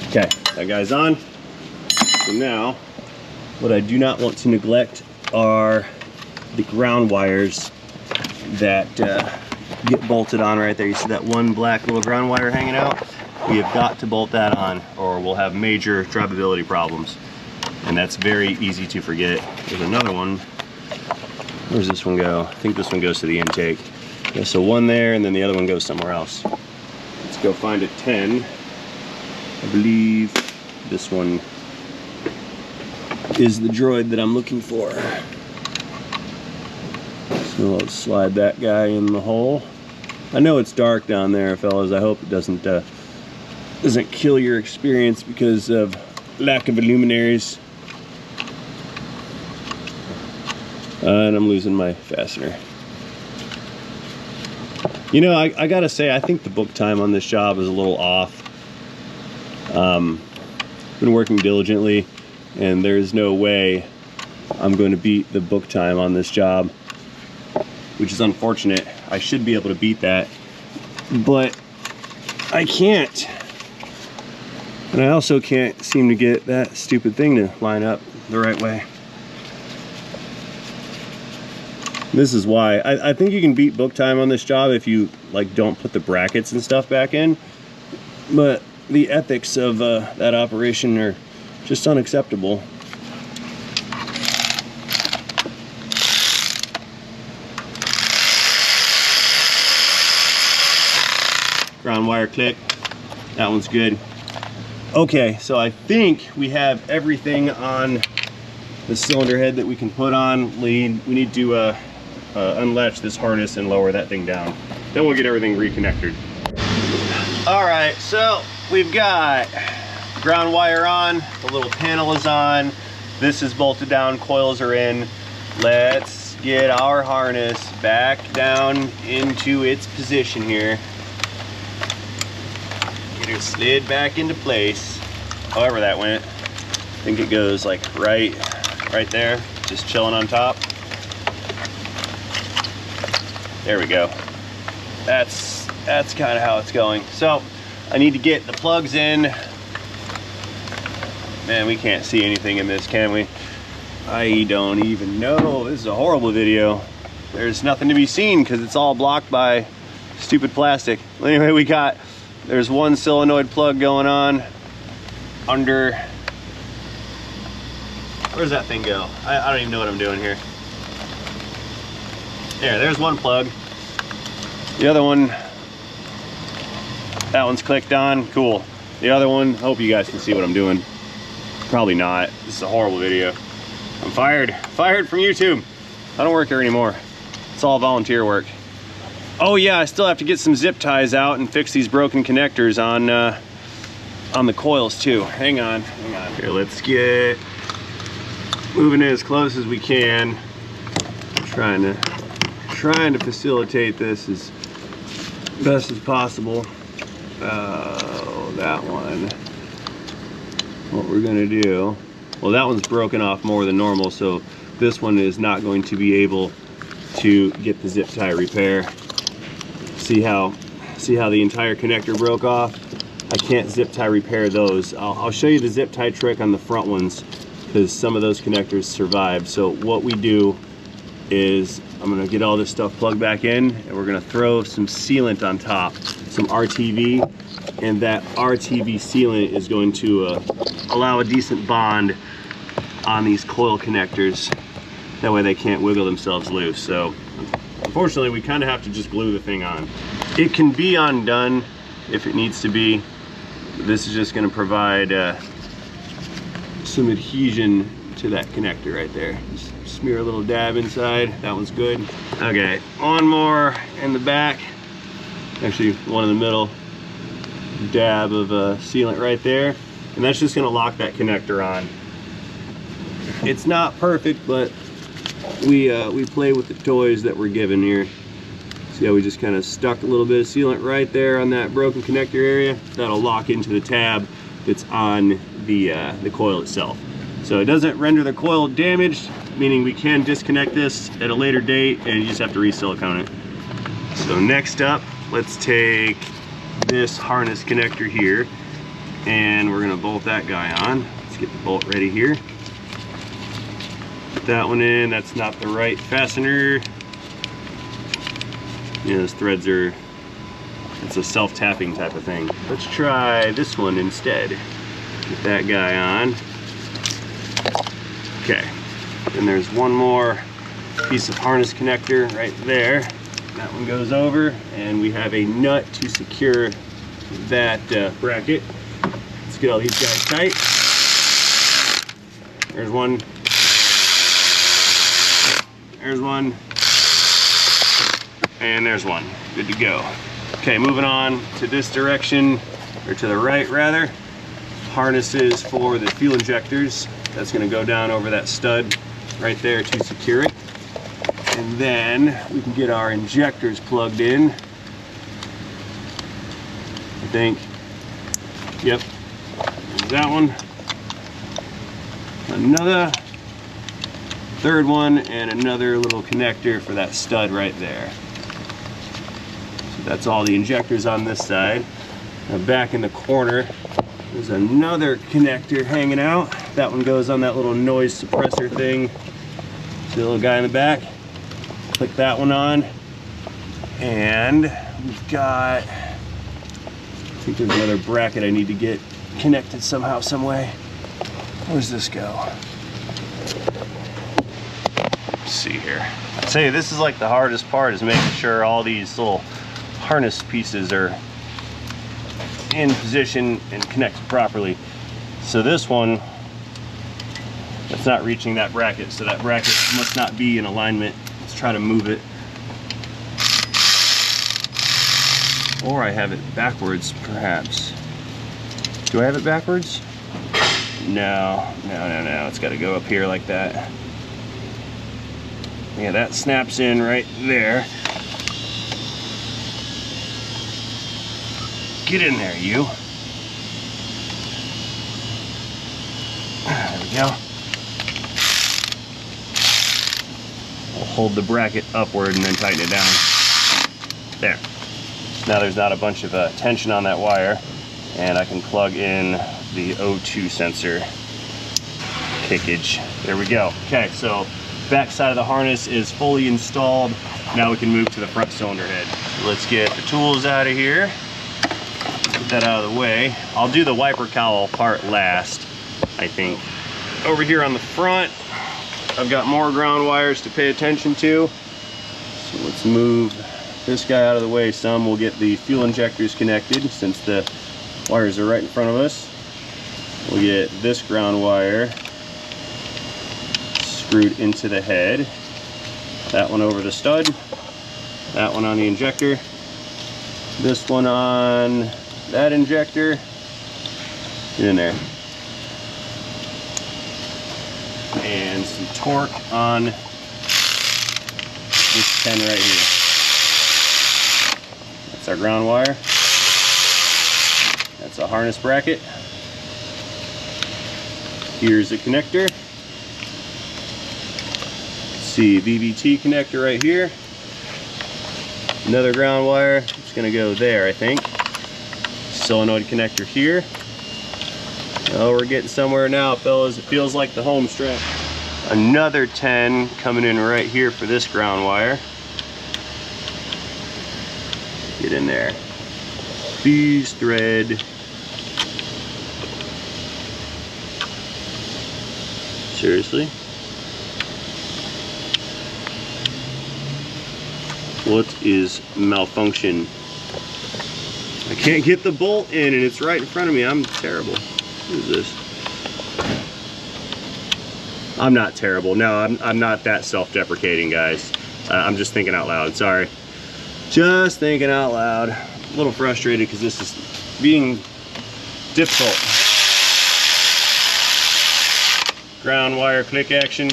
Okay, that guy's on. So now, what I do not want to neglect are the ground wires that get bolted on right there. You see that one black little ground wire hanging out? We have got to bolt that on, or we'll have major drivability problems. And that's very easy to forget. There's another one. Where's this one go? I think this one goes to the intake. Yeah, so one there, and then the other one goes somewhere else. Let's go find a 10. I believe this one is the droid that I'm looking for. So let's slide that guy in the hole. I know it's dark down there, fellas. I hope it doesn't kill your experience because of lack of luminaries. And I'm losing my fastener. You know, I gotta say, I think the book time on this job is a little off. Been working diligently, and there's no way I'm going to beat the book time on this job, which is unfortunate. I should be able to beat that, but I can't. And I also can't seem to get that stupid thing to line up the right way. This is why I think you can beat book time on this job if you like don't put the brackets and stuff back in, but the ethics of that operation are just unacceptable. Ground wire click, that one's good. Okay, so I think we have everything on the cylinder head that we can put on. We need to unlatch this harness and lower that thing down. Then we'll get everything reconnected. All right, so we've got ground wire on, the little panel is on, this is bolted down, coils are in. Let's get our harness back down into its position here. Get it slid back into place, however that went. I think it goes like right there, just chilling on top. There we go. That's kind of how it's going. So I need to get the plugs in. Man, we can't see anything in this, can we? I don't even know. This is a horrible video. There's nothing to be seen because it's all blocked by stupid plastic. Anyway, there's one solenoid plug going on under. Where's that thing go? I don't even know what I'm doing here. There's one plug. The other one, that one's clicked on. Cool. The other one, hope you guys can see what I'm doing. Probably not. This is a horrible video. I'm fired from YouTube. I don't work here anymore. It's all volunteer work. Oh yeah, I still have to get some zip ties out and fix these broken connectors on the coils too. Hang on. Here, let's get moving in as close as we can. Trying to facilitate this as best as possible. Oh, that one. What we're gonna do, well, that one's broken off more than normal, so this one is not going to be able to get the zip tie repair. See how the entire connector broke off? I can't zip tie repair those. I'll show you the zip tie trick on the front ones because some of those connectors survived. So what we do is I'm gonna get all this stuff plugged back in and we're gonna throw some sealant on top, some RTV, and that RTV sealant is going to allow a decent bond on these coil connectors. That way they can't wiggle themselves loose. So unfortunately we kind of have to just glue the thing on. It can be undone if it needs to be. This is just going to provide some adhesion to that connector right there. Just smear a little dab inside. That one's good. Okay, one more in the back. Actually, one in the middle. Dab of sealant right there. And that's just going to lock that connector on. It's not perfect, but we play with the toys that we're given here. See how we just kind of stuck a little bit of sealant right there on that broken connector area? That'll lock into the tab that's on the coil itself. So it doesn't render the coil damaged, meaning we can disconnect this at a later date and you just have to re-silicone it. So next up, let's take this harness connector here and we're gonna bolt that guy on. Let's get the bolt ready here. Put that one in, that's not the right fastener. Yeah, those threads are, it's a self-tapping type of thing. Let's try this one instead. Get that guy on. Okay, then there's one more piece of harness connector right there. That one goes over, and we have a nut to secure that bracket. Let's get all these guys tight. There's one. There's one. And there's one. Good to go. Okay, moving on to this direction, or to the right rather. Harnesses for the fuel injectors. That's going to go down over that stud right there to secure it. And then we can get our injectors plugged in. I think. Yep. There's that one. Another. Third one, and another little connector for that stud right there. So that's all the injectors on this side. Now back in the corner, there's another connector hanging out. That one goes on that little noise suppressor thing. See the little guy in the back? Click that one on. And we've got, I think there's another bracket I need to get connected somehow, some way. Where's this go? Let's see here. I'd say this is like the hardest part, is making sure all these little harness pieces are in position and connected properly. So this one, that's not reaching that bracket, so that bracket must not be in alignment. Let's try to move it. Or I have it backwards, perhaps. Do I have it backwards? No, it's got to go up here like that. Yeah, that snaps in right there. Get in there, you. There we go. We'll hold the bracket upward and then tighten it down. There. Now there's not a bunch of tension on that wire, and I can plug in the O2 sensor kickage. There we go. Okay, so back side of the harness is fully installed. Now we can move to the front cylinder head. Let's get the tools out of here. Get that out of the way. I'll do the wiper cowl part last, I think. Over here on the front, I've got more ground wires to pay attention to. So let's move this guy out of the way some. We'll get the fuel injectors connected since the wires are right in front of us. We'll get this ground wire screwed into the head. That one over the stud, that one on the injector, this one on that injector. Get in there. And some torque on this pin right here. That's our ground wire. That's a harness bracket. Here's the connector. See, VVT connector right here. Another ground wire. It's gonna go there, I think. Solenoid connector here. Oh, we're getting somewhere now, fellas. It feels like the home stretch. Another 10 coming in right here for this ground wire. Get in there. Fuse thread. Seriously? What is malfunction? I can't get the bolt in and it's right in front of me. I'm terrible. What is this? I'm not terrible. No, I'm not that self-deprecating, guys. I'm just thinking out loud. Sorry. Just thinking out loud. A little frustrated because this is being difficult. Ground wire click action.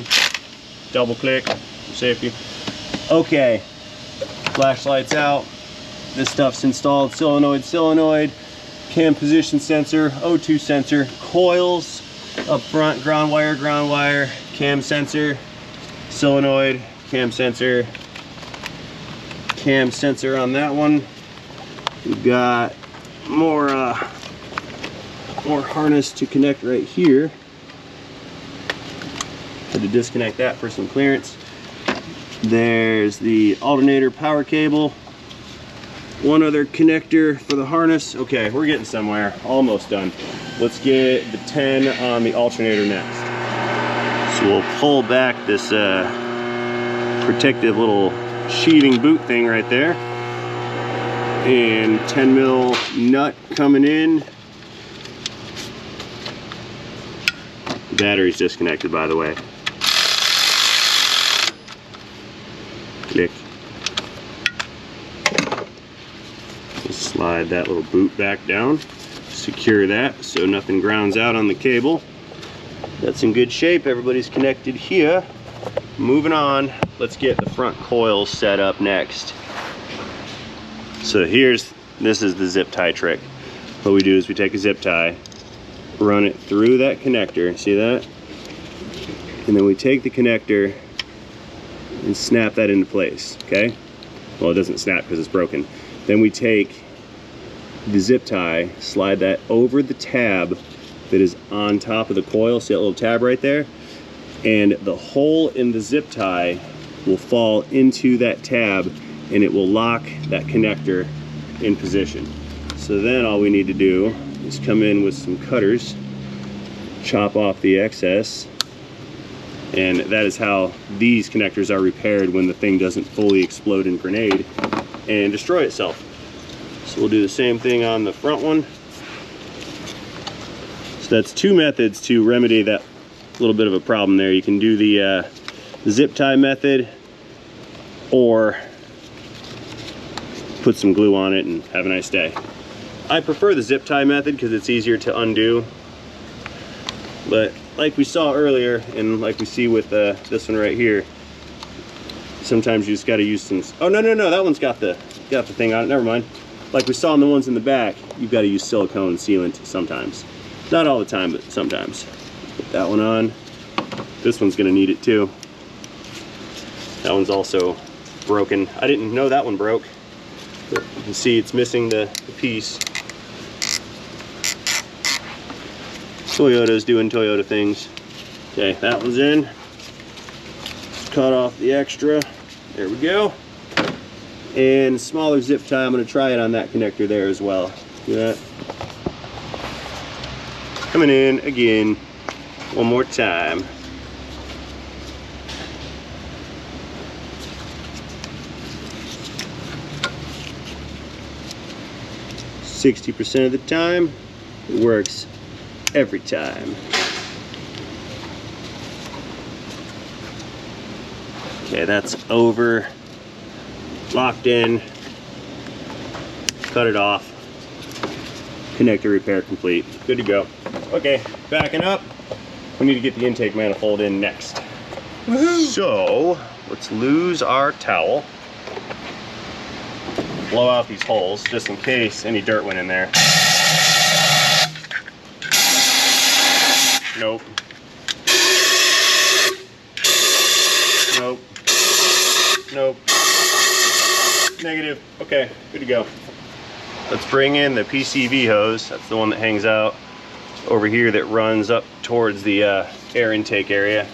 Double click for safety. Okay. Flashlight's out. This stuff's installed. Solenoid, cam position sensor, O2 sensor, coils up front, ground wire, cam sensor, solenoid, cam sensor on that one. We've got more harness to connect right here. Had to disconnect that for some clearance. There's the alternator power cable. One other connector for the harness. Okay, we're getting somewhere. Almost done. Let's get the 10 on the alternator next. So we'll pull back this protective little sheathing boot thing right there. And 10 mil nut coming in. The battery's disconnected, by the way. Click. Slide that little boot back down, secure that so nothing grounds out on the cable. That's in good shape. Everybody's connected here. Moving on, let's get the front coils set up next. So this is the zip tie trick. What we do is we take a zip tie, run it through that connector, see that? And then we take the connector and snap that into place, okay? Well, it doesn't snap because it's broken. Then we take the zip tie, slide that over the tab that is on top of the coil. See that little tab right there? And the hole in the zip tie will fall into that tab and it will lock that connector in position. So then all we need to do is come in with some cutters, chop off the excess, and that is how these connectors are repaired when the thing doesn't fully explode and grenade and destroy itself. So we'll do the same thing on the front one. So that's two methods to remedy that little bit of a problem there. You can do the zip tie method or put some glue on it and have a nice day. I prefer the zip tie method because it's easier to undo. But like we saw earlier, and like we see with this one right here, sometimes you just got to use some. Oh no, that one's got the thing on it. Never mind. Like we saw in the ones in the back, you've got to use silicone sealant sometimes. Not all the time, but sometimes. Put that one on. This one's gonna need it too. That one's also broken. I didn't know that one broke, but you can see it's missing the piece. Toyota's doing Toyota things. Okay, that one's in. Cut off the extra. There we go. And smaller zip tie, I'm going to try it on that connector there as well. See that? Coming in again, one more time. %60 of the time, it works every time. Okay, that's over, locked in, cut it off, connector repair complete, good to go. Okay, backing up, we need to get the intake manifold in next. So, let's lose our towel, blow out these holes just in case any dirt went in there. Nope. Nope. Nope. Negative. Okay, good to go. Let's bring in the PCV hose. That's the one that hangs out over here that runs up towards the air intake area.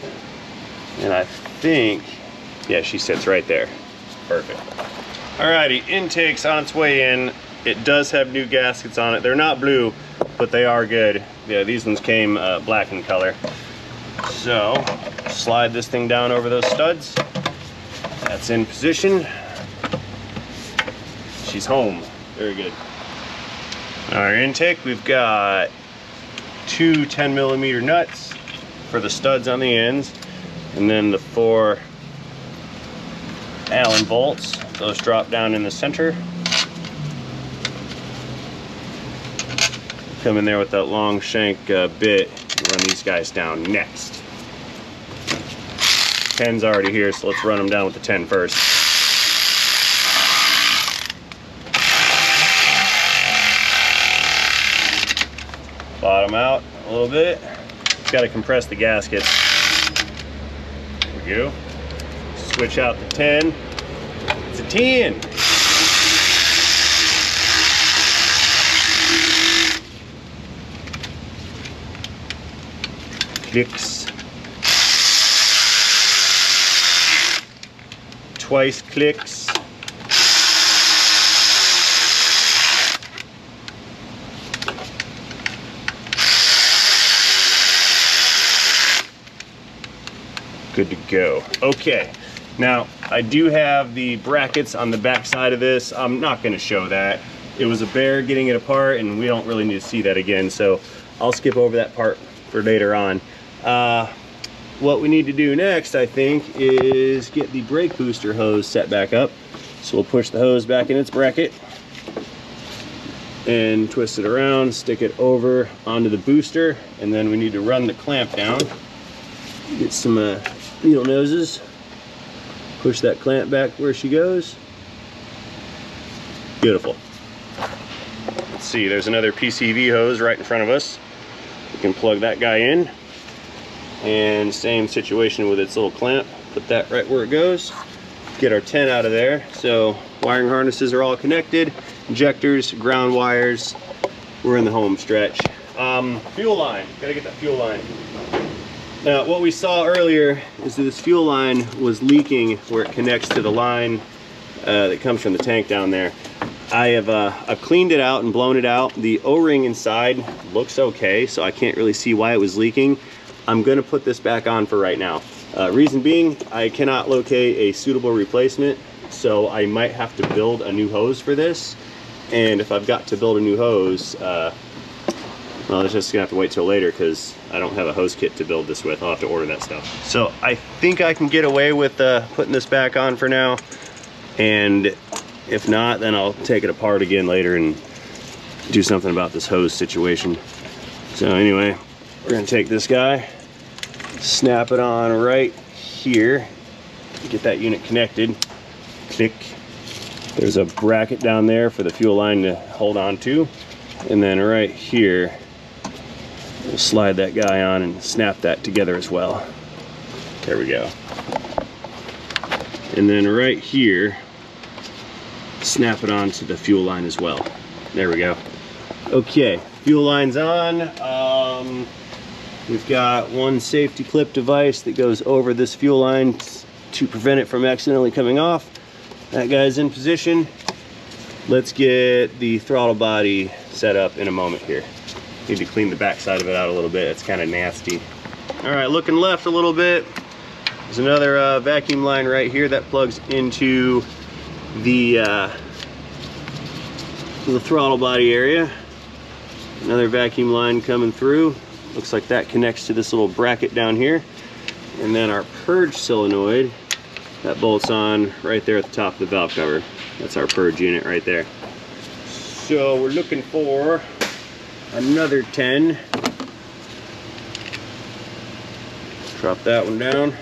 And I think, yeah, she sits right there. Perfect. Alrighty, intake's on its way in. It does have new gaskets on it. They're not blue, but they are good. Yeah, these ones came black in color. So, slide this thing down over those studs. That's in position. She's home. Very good. Our intake, we've got two 10mm nuts for the studs on the ends, and then the 4 Allen bolts. Those drop down in the center. Come in there with that long shank bit and run these guys down next. 10's already here, so let's run them down with the 10 first. Bottom out a little bit. Got to compress the gaskets. There we go. Switch out the 10. It's a 10. Clicks. Twice clicks. Good to go. Okay, now I do have the brackets on the back side of this. I'm not going to show that. It was a bear getting it apart, and we don't really need to see that again, so I'll skip over that part for later on. What we need to do next, I think, is get the brake booster hose set back up. So we'll push the hose back in its bracket and twist it around, stick it over onto the booster, and then we need to run the clamp down. Get some needle noses, push that clamp back where she goes. Beautiful. Let's see, there's another PCV hose right in front of us. We can plug that guy in, and same situation with its little clamp. Put that right where it goes. Get our 10 out of there. So wiring harnesses are all connected, injectors, ground wires. We're in the home stretch. Fuel line, gotta get that fuel line. Now what we saw earlier is that this fuel line was leaking where it connects to the line that comes from the tank down there. I've cleaned it out and blown it out. The O-ring inside looks okay, so I can't really see why it was leaking. I'm gonna put this back on for right now. Reason being, I cannot locate a suitable replacement, so I might have to build a new hose for this. And if I've got to build a new hose, well, it's just gonna have to wait till later because I don't have a hose kit to build this with. I'll have to order that stuff. So I think I can get away with putting this back on for now. And if not, then I'll take it apart again later and do something about this hose situation. So anyway, we're gonna take this guy, snap it on right here, get that unit connected, click. There's a bracket down there for the fuel line to hold on to, and then right here, we'll slide that guy on and snap that together as well. There we go. And then right here, snap it onto the fuel line as well. There we go. Okay, fuel line's on. We've got one safety clip device that goes over this fuel line to prevent it from accidentally coming off. That guy's in position. Let's get the throttle body set up in a moment here. Need to clean the back side of it out a little bit. It's kind of nasty. All right, looking left a little bit. There's another vacuum line right here that plugs into the throttle body area. Another vacuum line coming through. Looks like that connects to this little bracket down here. And then our purge solenoid That bolts on right there at the top of the valve cover. That's our purge unit right there. So we're looking for another 10. Drop that one down.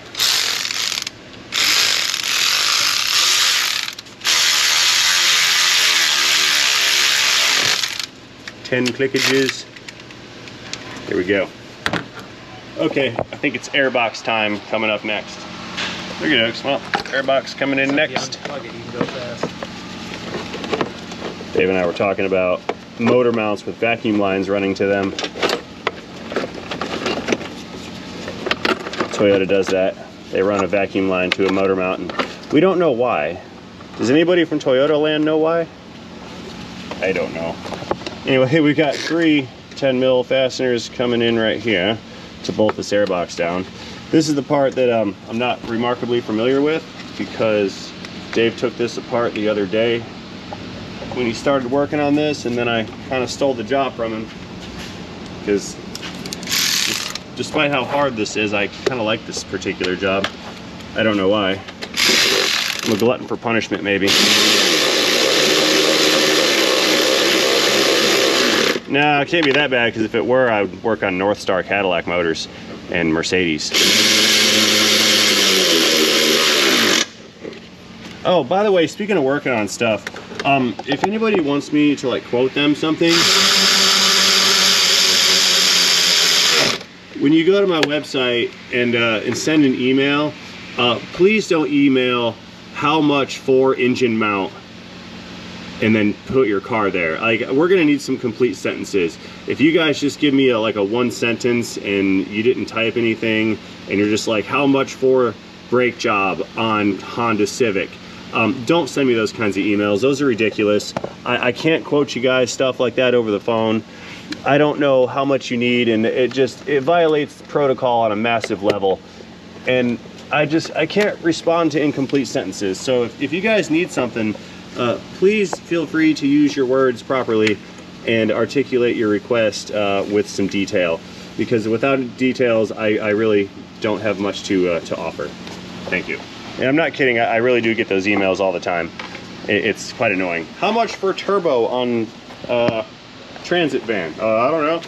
Ten clickages. There we go. Okay, I think it's Airbox time coming up next. Look at it, well, Airbox coming in next. Dave and I were talking about motor mounts with vacuum lines running to them. Toyota does that. They run a vacuum line to a motor mount, and we don't know why. Does anybody from Toyota land know why? I don't know. Anyway, we got 3 10mm fasteners coming in right here to bolt this airbox down. This is the part that I'm not remarkably familiar with, because Dave took this apart the other day when he started working on this, and then I kind of stole the job from him, because despite how hard this is, I kind of like this particular job. I don't know why. I'm a glutton for punishment, maybe. No, it can't be that bad, because if it were, I would work on North Star Cadillac motors and Mercedes. Oh, by the way, speaking of working on stuff, if anybody wants me to like quote them something, when you go to my website and send an email, please don't email how much for engine mount and then put your car there. Like, we're gonna need some complete sentences. If you guys just give me like a 1 sentence and you didn't type anything, and you're just like, how much for brake job on Honda Civic, don't send me those kinds of emails. Those are ridiculous. I can't quote you guys stuff like that over the phone. I don't know how much you need, and it violates protocol on a massive level. And I can't respond to incomplete sentences. So if you guys need something, please feel free to use your words properly and articulate your request with some detail, because without details, I really don't have much to offer. Thank you. And I'm not kidding, I really do get those emails all the time. It's quite annoying. How much for turbo on transit van? I don't know.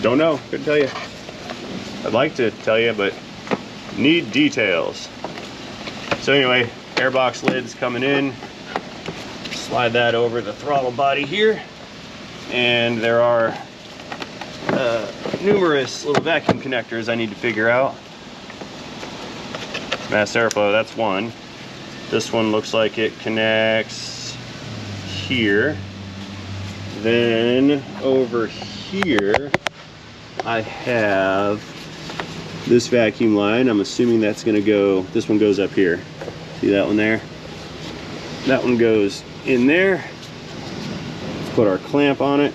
Don't know, couldn't tell you. I'd like to tell you, but need details. So anyway, airbox lids coming in. Slide that over the throttle body here, and there are numerous little vacuum connectors I need to figure out. Mass airflow, that's one. This one looks like it connects here. Then over here I have this vacuum line. I'm assuming that's gonna go, this one goes up here. See that one there? That one goes in there. Let's put our clamp on it.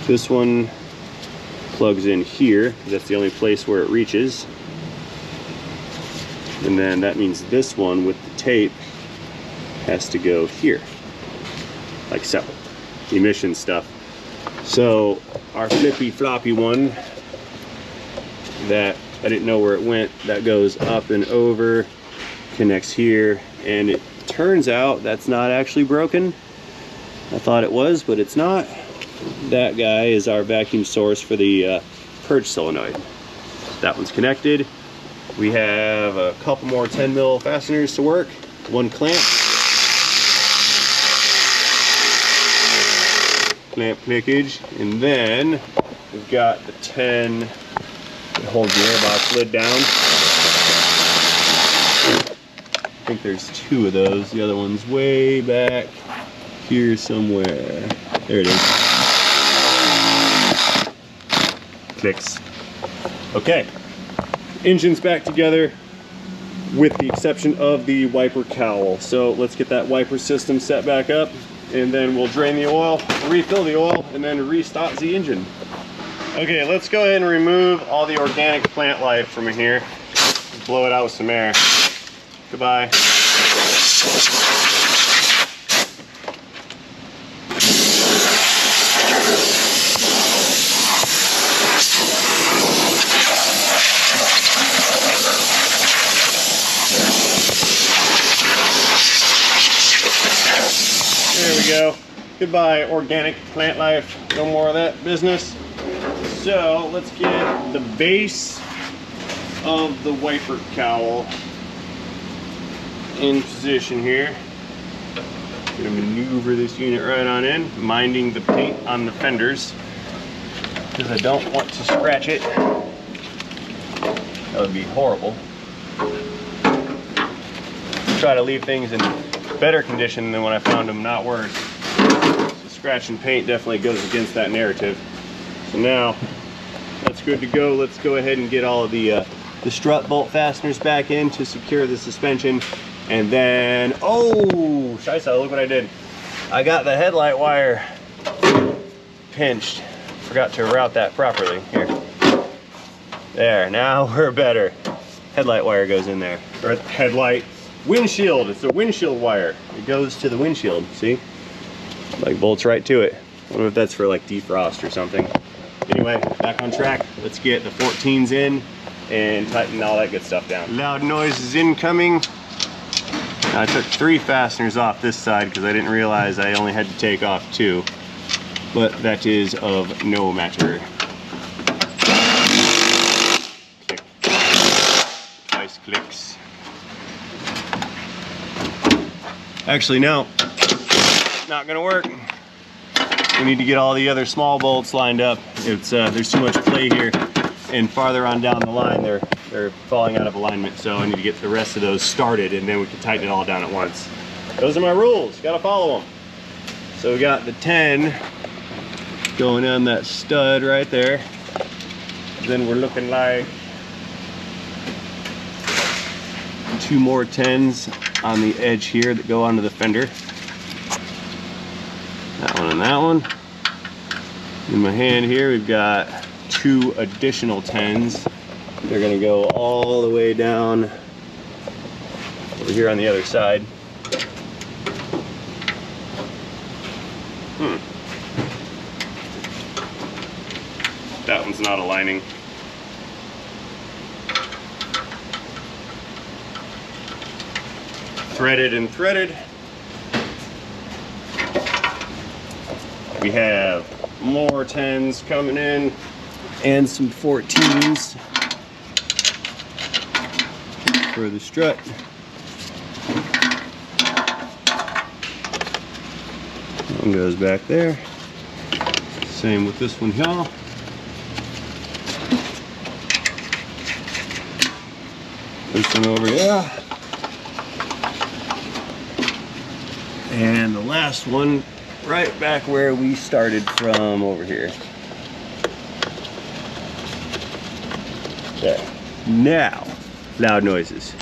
This one plugs in here, because that's the only place where it reaches. And then that means this one with the tape has to go here, like so. Emission stuff. So our flippy floppy one that I didn't know where it went, that goes up and over, connects here, and it turns out that's not actually broken. I thought it was, but it's not. That guy is our vacuum source for the purge solenoid. That one's connected. We have a couple more 10mm fasteners to work, one clamp, clickage, and then we've got the 10 that holds the airbox lid down. I think there's 2 of those. The other one's way back here somewhere. There it is. Clicks. Okay. Engine's back together with the exception of the wiper cowl. So let's get that wiper system set back up, and then we'll drain the oil, refill the oil, and then restart the engine. Okay, let's go ahead and remove all the organic plant life from in here. Blow it out with some air. Goodbye. we go. Goodbye, organic plant life. No more of that business. So let's get the base of the wiper cowl in position here. Gonna maneuver this unit right on in, minding the paint on the fenders because I don't want to scratch it. That would be horrible. Try to leave things in better condition than when I found them, not worse. So scratch and paint definitely goes against that narrative. So now that's good to go. Let's go ahead and get all of the strut bolt fasteners back in to secure the suspension. And then, oh, scheisse, look what I did. I got the headlight wire pinched. Forgot to route that properly. Here. There, now we're better. Headlight wire goes in there. Or headlight windshield. It's a windshield wire. It goes to the windshield, see? Like bolts right to it. I wonder if that's for like defrost or something. Anyway, back on track. Let's get the 14s in and tighten all that good stuff down. Loud noise is incoming. I took 3 fasteners off this side because I didn't realize I only had to take off 2, but that is of no matter. Click. Nice clicks. Actually, no, not gonna work. We need to get all the other small bolts lined up. It's there's too much play here, and farther on down the line they're falling out of alignment, so I need to get the rest of those started and then we can tighten it all down at once. Those are my rules, gotta follow them. So we got the 10 going on that stud right there. Then we're looking like 2 more 10s on the edge here that go onto the fender. That one and that one. In my hand here we've got 2 additional 10s. They're gonna go all the way down over here on the other side. That one's not aligning. Threaded and threaded. We have more 10s coming in and some 14s for the strut. That one goes back there. Same with this one here. This one over here. And the last one right back where we started from over here. There. Now, loud noises.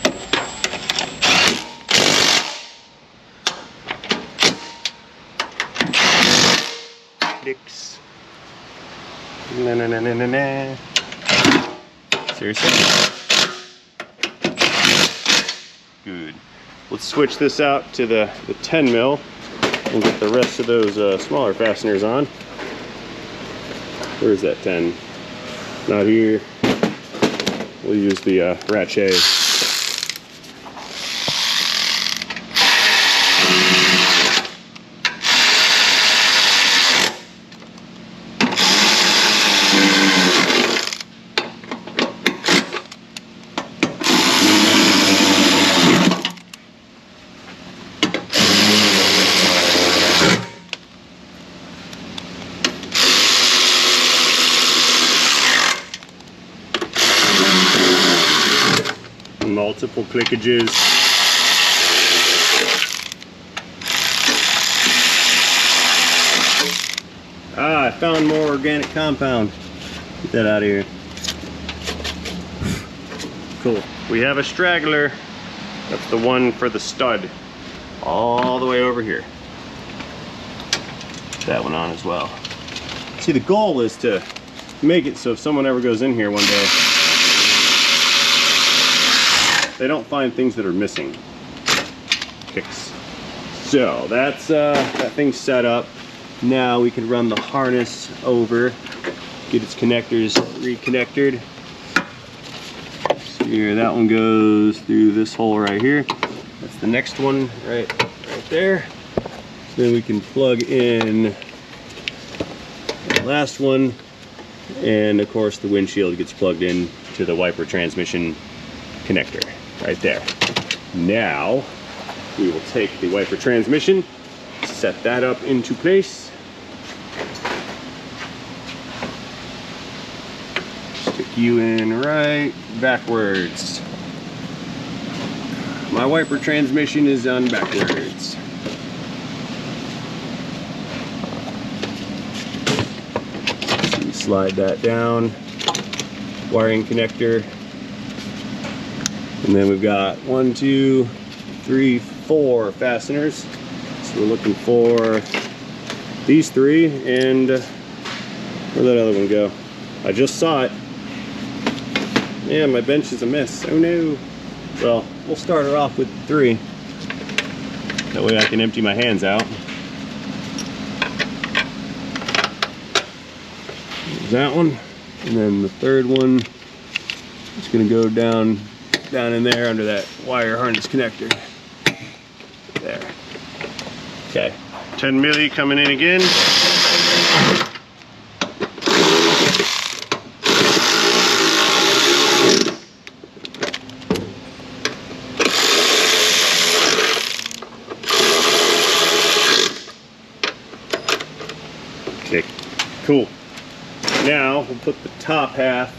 Clicks. Na na na na na na. Seriously? Good. Let's switch this out to the 10 mil and get the rest of those smaller fasteners on. Where's that 10? Not here. We'll use the ratchet. Multiple clickages. Ah, I found more organic compound. Get that out of here. Cool. We have a straggler. That's the one for the stud. All the way over here. That one on as well. See, the goal is to make it so if someone ever goes in here one day, they don't find things that are missing. Kicks. So that's that thing set up. Now we can run the harness over, get its connectors reconnected. So here, that one goes through this hole right here. That's the next one right there. Then we can plug in the last one, and of course the windshield gets plugged in to the wiper transmission connector right there. Now we will take the wiper transmission, set that up into place. Stick you in right backwards. My wiper transmission is on backwards. Slide that down, wiring connector, and then we've got 1, 2, 3, 4 fasteners. So we're looking for these 3, and where'd that other one go? I just saw it. Yeah, my bench is a mess. Oh no. Well, we'll start her off with 3. That way I can empty my hands out. That one, and then the third one is going to go down in there under that wire harness connector there. Okay, 10 milli coming in again. Okay, cool. Now we'll put the top half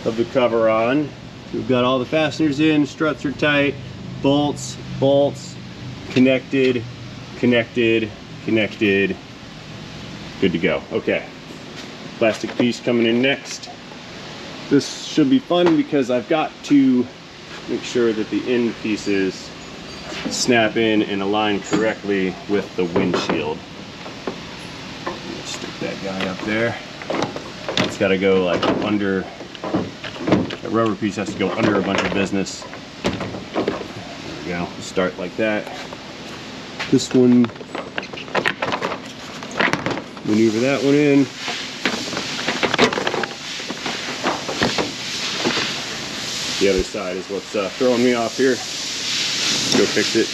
of the cover on. We've got all the fasteners in, struts are tight, bolts, connected, good to go. Okay, plastic piece coming in next. This should be fun because I've got to make sure that the end pieces snap in and align correctly with the windshield. Stick that guy up there. It's got to go like under, that rubber piece has to go under a bunch of business. There we go, start like that. This one, maneuver that one in. The other side is what's throwing me off here. Let's go fix it.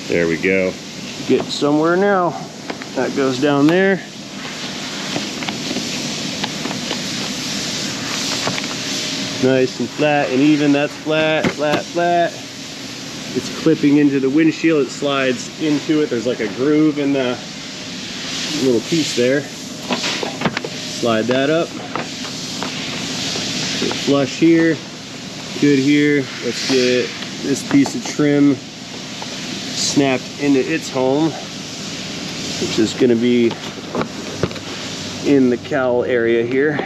There we go. Get somewhere now. That goes down there. Nice and flat and even. That's flat, flat, flat. It's clipping into the windshield. It slides into it. There's like a groove in the little piece there. Slide that up. Get flush here. Good here. Let's get this piece of trim snapped into its home, which is going to be in the cowl area here.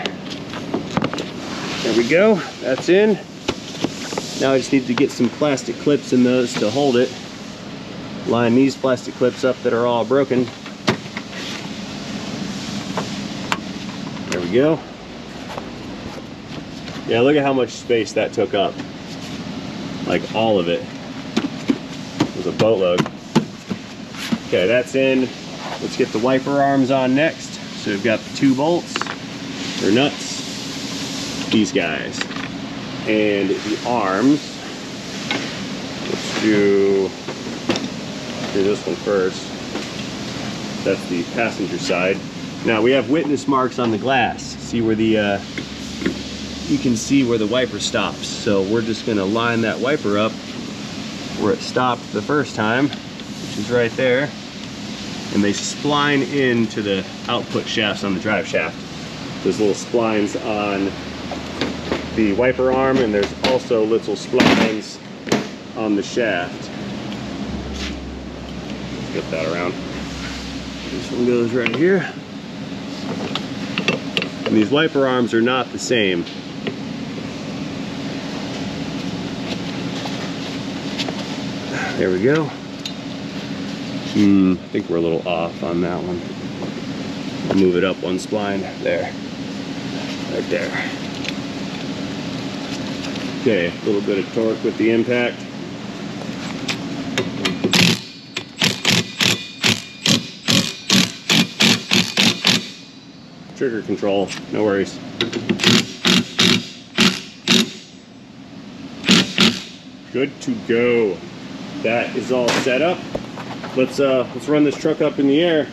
There we go, that's in. Now I just need to get some plastic clips in those to hold it. Line these plastic clips up that are all broken. There we go. Yeah, look at how much space that took up. Like all of it. A boatload. Okay, that's in. Let's get the wiper arms on next. So we've got the 2 bolts, or nuts, these guys, and the arms. Let's do this one first. That's the passenger side. Now we have witness marks on the glass. See where the you can see where the wiper stops. So we're just going to line that wiper up where it stopped the first time, which is right there, and they spline into the output shafts on the drive shaft. There's little splines on the wiper arm, and there's also little splines on the shaft. Let's get that around. This one goes right here. And these wiper arms are not the same. There we go. I think we're a little off on that one. I'll move it up one spline. There. Right there. Okay, a little bit of torque with the impact. trigger control, no worries. Good to go. That is all set up. Let's run this truck up in the air,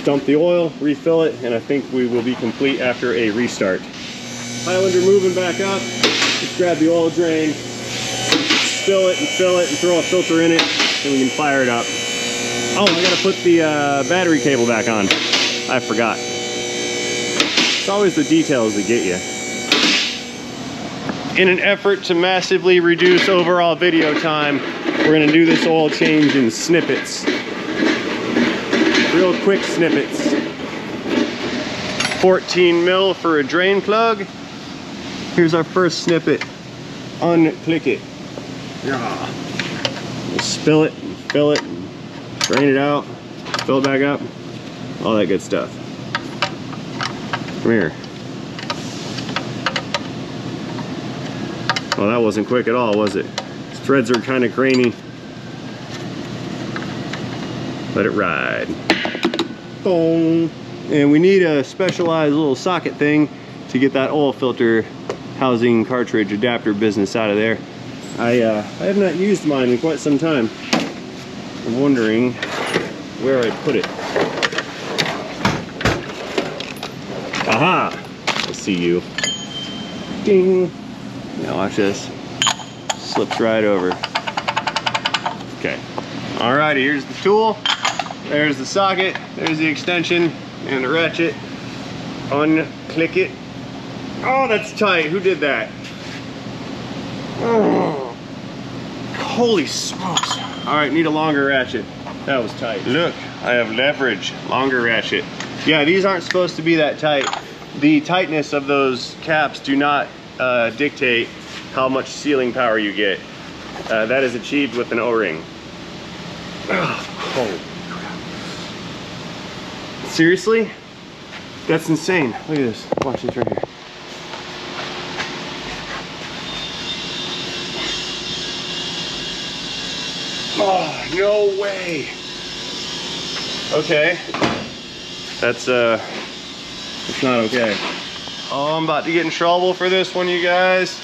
dump the oil, refill it, and I think we will be complete after a restart. Highlander moving back up. Just grab the oil drain, spill it and fill it and throw a filter in it, and we can fire it up. Oh, I gotta put the battery cable back on. I forgot. It's always the details that get you. In an effort to massively reduce overall video time, we're gonna do this oil change in snippets. Real quick snippets. 14 mil for a drain plug. Here's our first snippet. Unclick it. We'll spill it, and fill it, and drain it out, fill it back up, all that good stuff. Come here. Well, that wasn't quick at all, was it? These threads are kind of grainy. Let it ride. Boom. And we need a specialized little socket thing to get that oil filter housing cartridge adapter business out of there. I have not used mine in quite some time. I'm wondering where I put it. Aha! I see you. Ding! Now watch this. Slips right over. Okay. Alrighty, here's the tool. There's the socket. There's the extension and the ratchet. Unclick it. Oh, that's tight. Who did that? Oh. Holy smokes. Alright, need a longer ratchet. That was tight. Look, I have leverage. Longer ratchet. Yeah, these aren't supposed to be that tight. The tightness of those caps do not dictate how much sealing power you get. That is achieved with an O-ring. Holy crap. Seriously? That's insane. Look at this. Watch this right here. Oh, no way. Okay. That's not okay. Oh, I'm about to get in trouble for this one, you guys.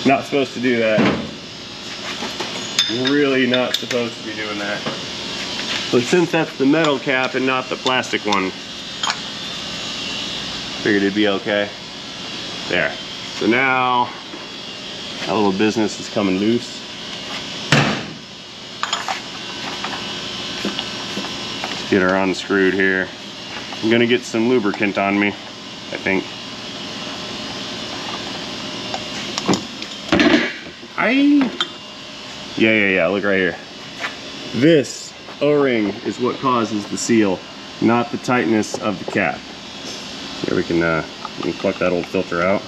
Not supposed to do that. Really not supposed to be doing that. But since that's the metal cap and not the plastic one, figured it'd be okay. There. So now, that little business is coming loose. Let's get her unscrewed here. I'm gonna get some lubricant on me, I think. Yeah, look right here. This O-ring is what causes the seal, not the tightness of the cap. Here we can pluck that old filter out.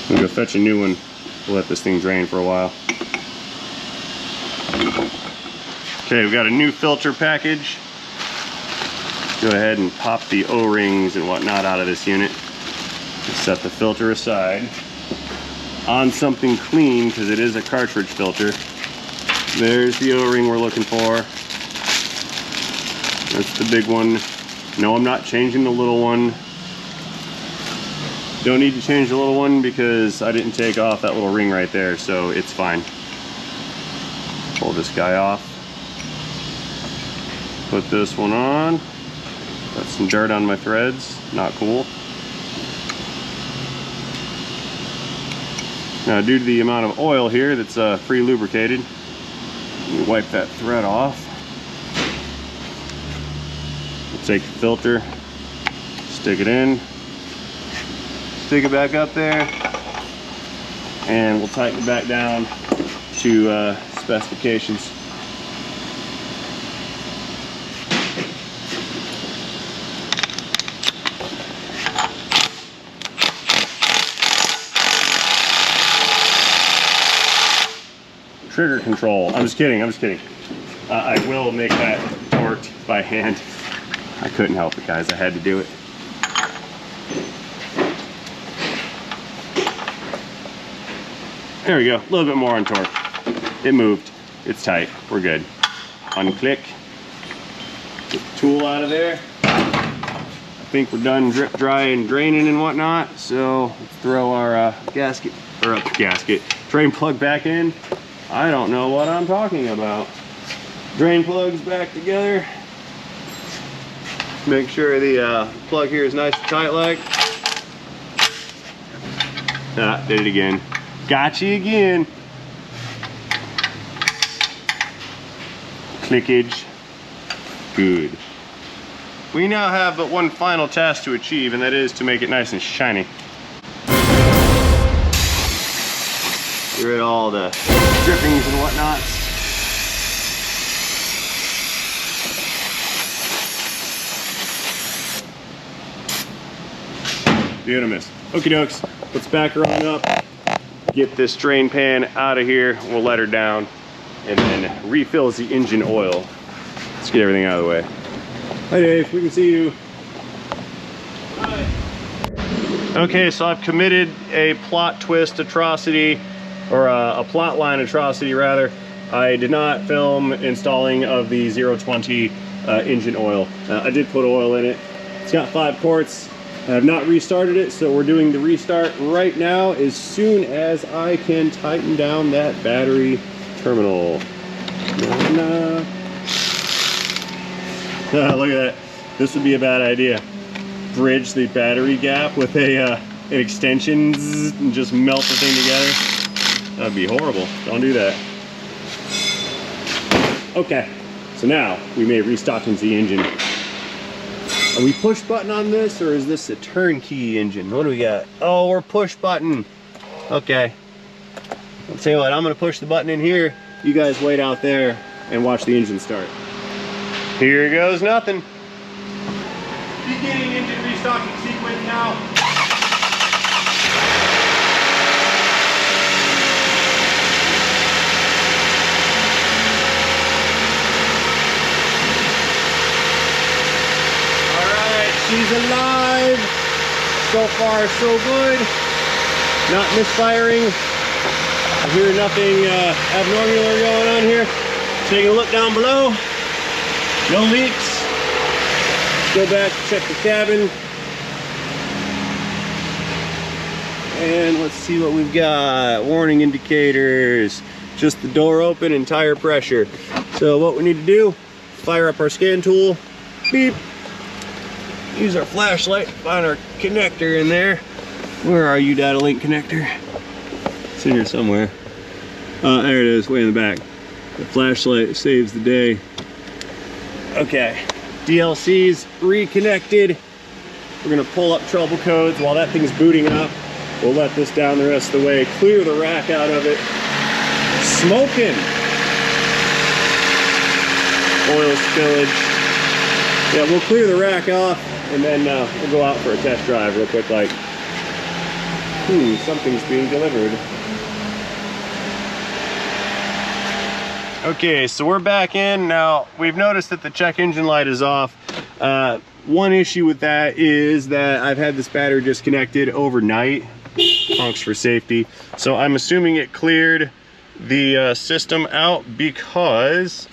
We'll go fetch a new one. We'll let this thing drain for a while. Okay, we've got a new filter package. Go ahead and pop the O-rings and whatnot out of this unit. Set the filter aside. On something clean, because it is a cartridge filter. There's the O-ring we're looking for. That's the big one. No, I'm not changing the little one. Don't need to change the little one because I didn't take off that little ring right there, so it's fine. Pull this guy off. Put this one on. Got some dirt on my threads. Not cool. Now, due to the amount of oil here that's pre-lubricated, we wipe that thread off. We'll take the filter, stick it in, stick it back up there, and we'll tighten it back down to specifications. Trigger control. I'm just kidding. I will make that torqued by hand. I couldn't help it, guys. I had to do it. There we go. A little bit more on torque. It moved. it's tight. We're good. Unclick. Get the tool out of there. I think we're done drip drying, draining and whatnot. So let's throw our drain plug back in. I don't know what I'm talking about. Drain plugs back together. Make sure the plug here is nice and tight like. Ah, did it again. Got you again. Clickage. Good. We now have but one final task to achieve, and that is to make it nice and shiny. Get rid of all the drippings and whatnot. Beautimous. Okie dokes. Let's back her on up. Get this drain pan out of here. We'll let her down, and then refills the engine oil. Let's get everything out of the way. Hi Dave, we can see you. Hi. Okay, so I've committed a plot twist atrocity, or a plot line atrocity rather. I did not film installing of the 020 engine oil. I did put oil in it. It's got 5 quarts. I have not restarted it, so we're doing the restart right now as soon as I can tighten down that battery terminal. Look at that. This would be a bad idea. Bridge the battery gap with an extension and just melt the thing together. That'd be horrible. Don't do that. Okay, so now we may restart into the engine. Are we push button on this, or is this a turnkey engine? What do we got? Oh, we're push button. Okay. I'll tell you what, I'm gonna push the button in here. You guys wait out there and watch the engine start. Here goes nothing. Beginning engine restocking sequence now. She's alive. So far, so good. Not misfiring. I hear nothing abnormal going on here. Taking a look down below. No leaks. Go back, check the cabin. And let's see what we've got. Warning indicators. Just the door open and tire pressure. So what we need to do, fire up our scan tool. Beep. Use our flashlight, find our connector in there. Where are you, data link connector? It's in here somewhere. There it is, way in the back. The flashlight saves the day. Okay, DLC's reconnected. We're gonna pull up trouble codes while that thing's booting up. We'll let this down the rest of the way, clear the rack out of it. Smoking. Oil spillage. Yeah, we'll clear the rack off, and then we'll go out for a test drive real quick, like, something's being delivered. Okay, so we're back in. Now, we've noticed that the check engine light is off. One issue with that is that I've had this battery disconnected overnight. Honks for safety. So I'm assuming it cleared the system out because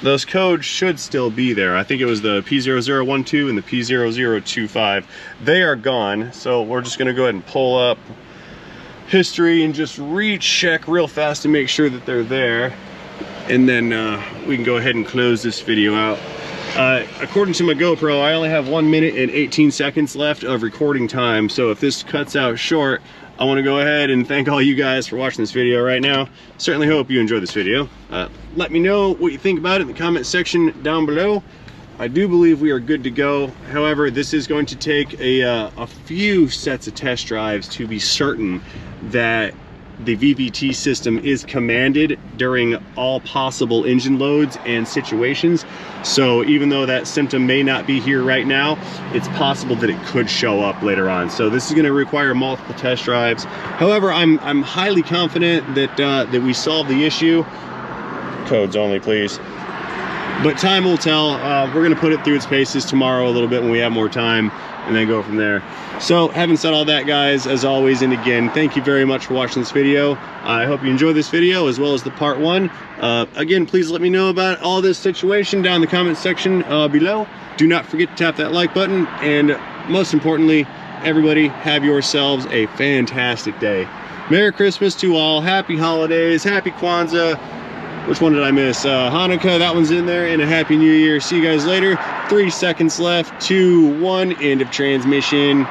those codes should still be there. I think it was the P0012 and the P0025. They are gone, so we're just gonna go ahead and pull up history and just recheck real fast to make sure that they're there. And then we can go ahead and close this video out. According to my GoPro, I only have 1 minute and 18 seconds left of recording time. So if this cuts out short, I want to go ahead and thank all you guys for watching this video right now. Certainly hope you enjoyed this video. Let me know what you think about it in the comment section down below. I do believe we are good to go. However, this is going to take a few sets of test drives to be certain that the VVT system is commanded during all possible engine loads and situations. So even though that symptom may not be here right now, it's possible that it could show up later on. So this is going to require multiple test drives. However, I'm highly confident that that we solved the issue. Codes only, please. But time will tell. We're gonna put it through its paces tomorrow a little bit when we have more time, and then go from there. So having said all that, guys, as always, and again, thank you very much for watching this video. I hope you enjoyed this video as well as the part 1. Again, please let me know about all this situation down in the comment section below. Do not forget to tap that like button, and most importantly, everybody, have yourselves a fantastic day. Merry Christmas to all, happy holidays, happy Kwanzaa. Which one did I miss? Hanukkah, that one's in there, and a happy new year. See you guys later. 3 seconds left, 2, 1, end of transmission.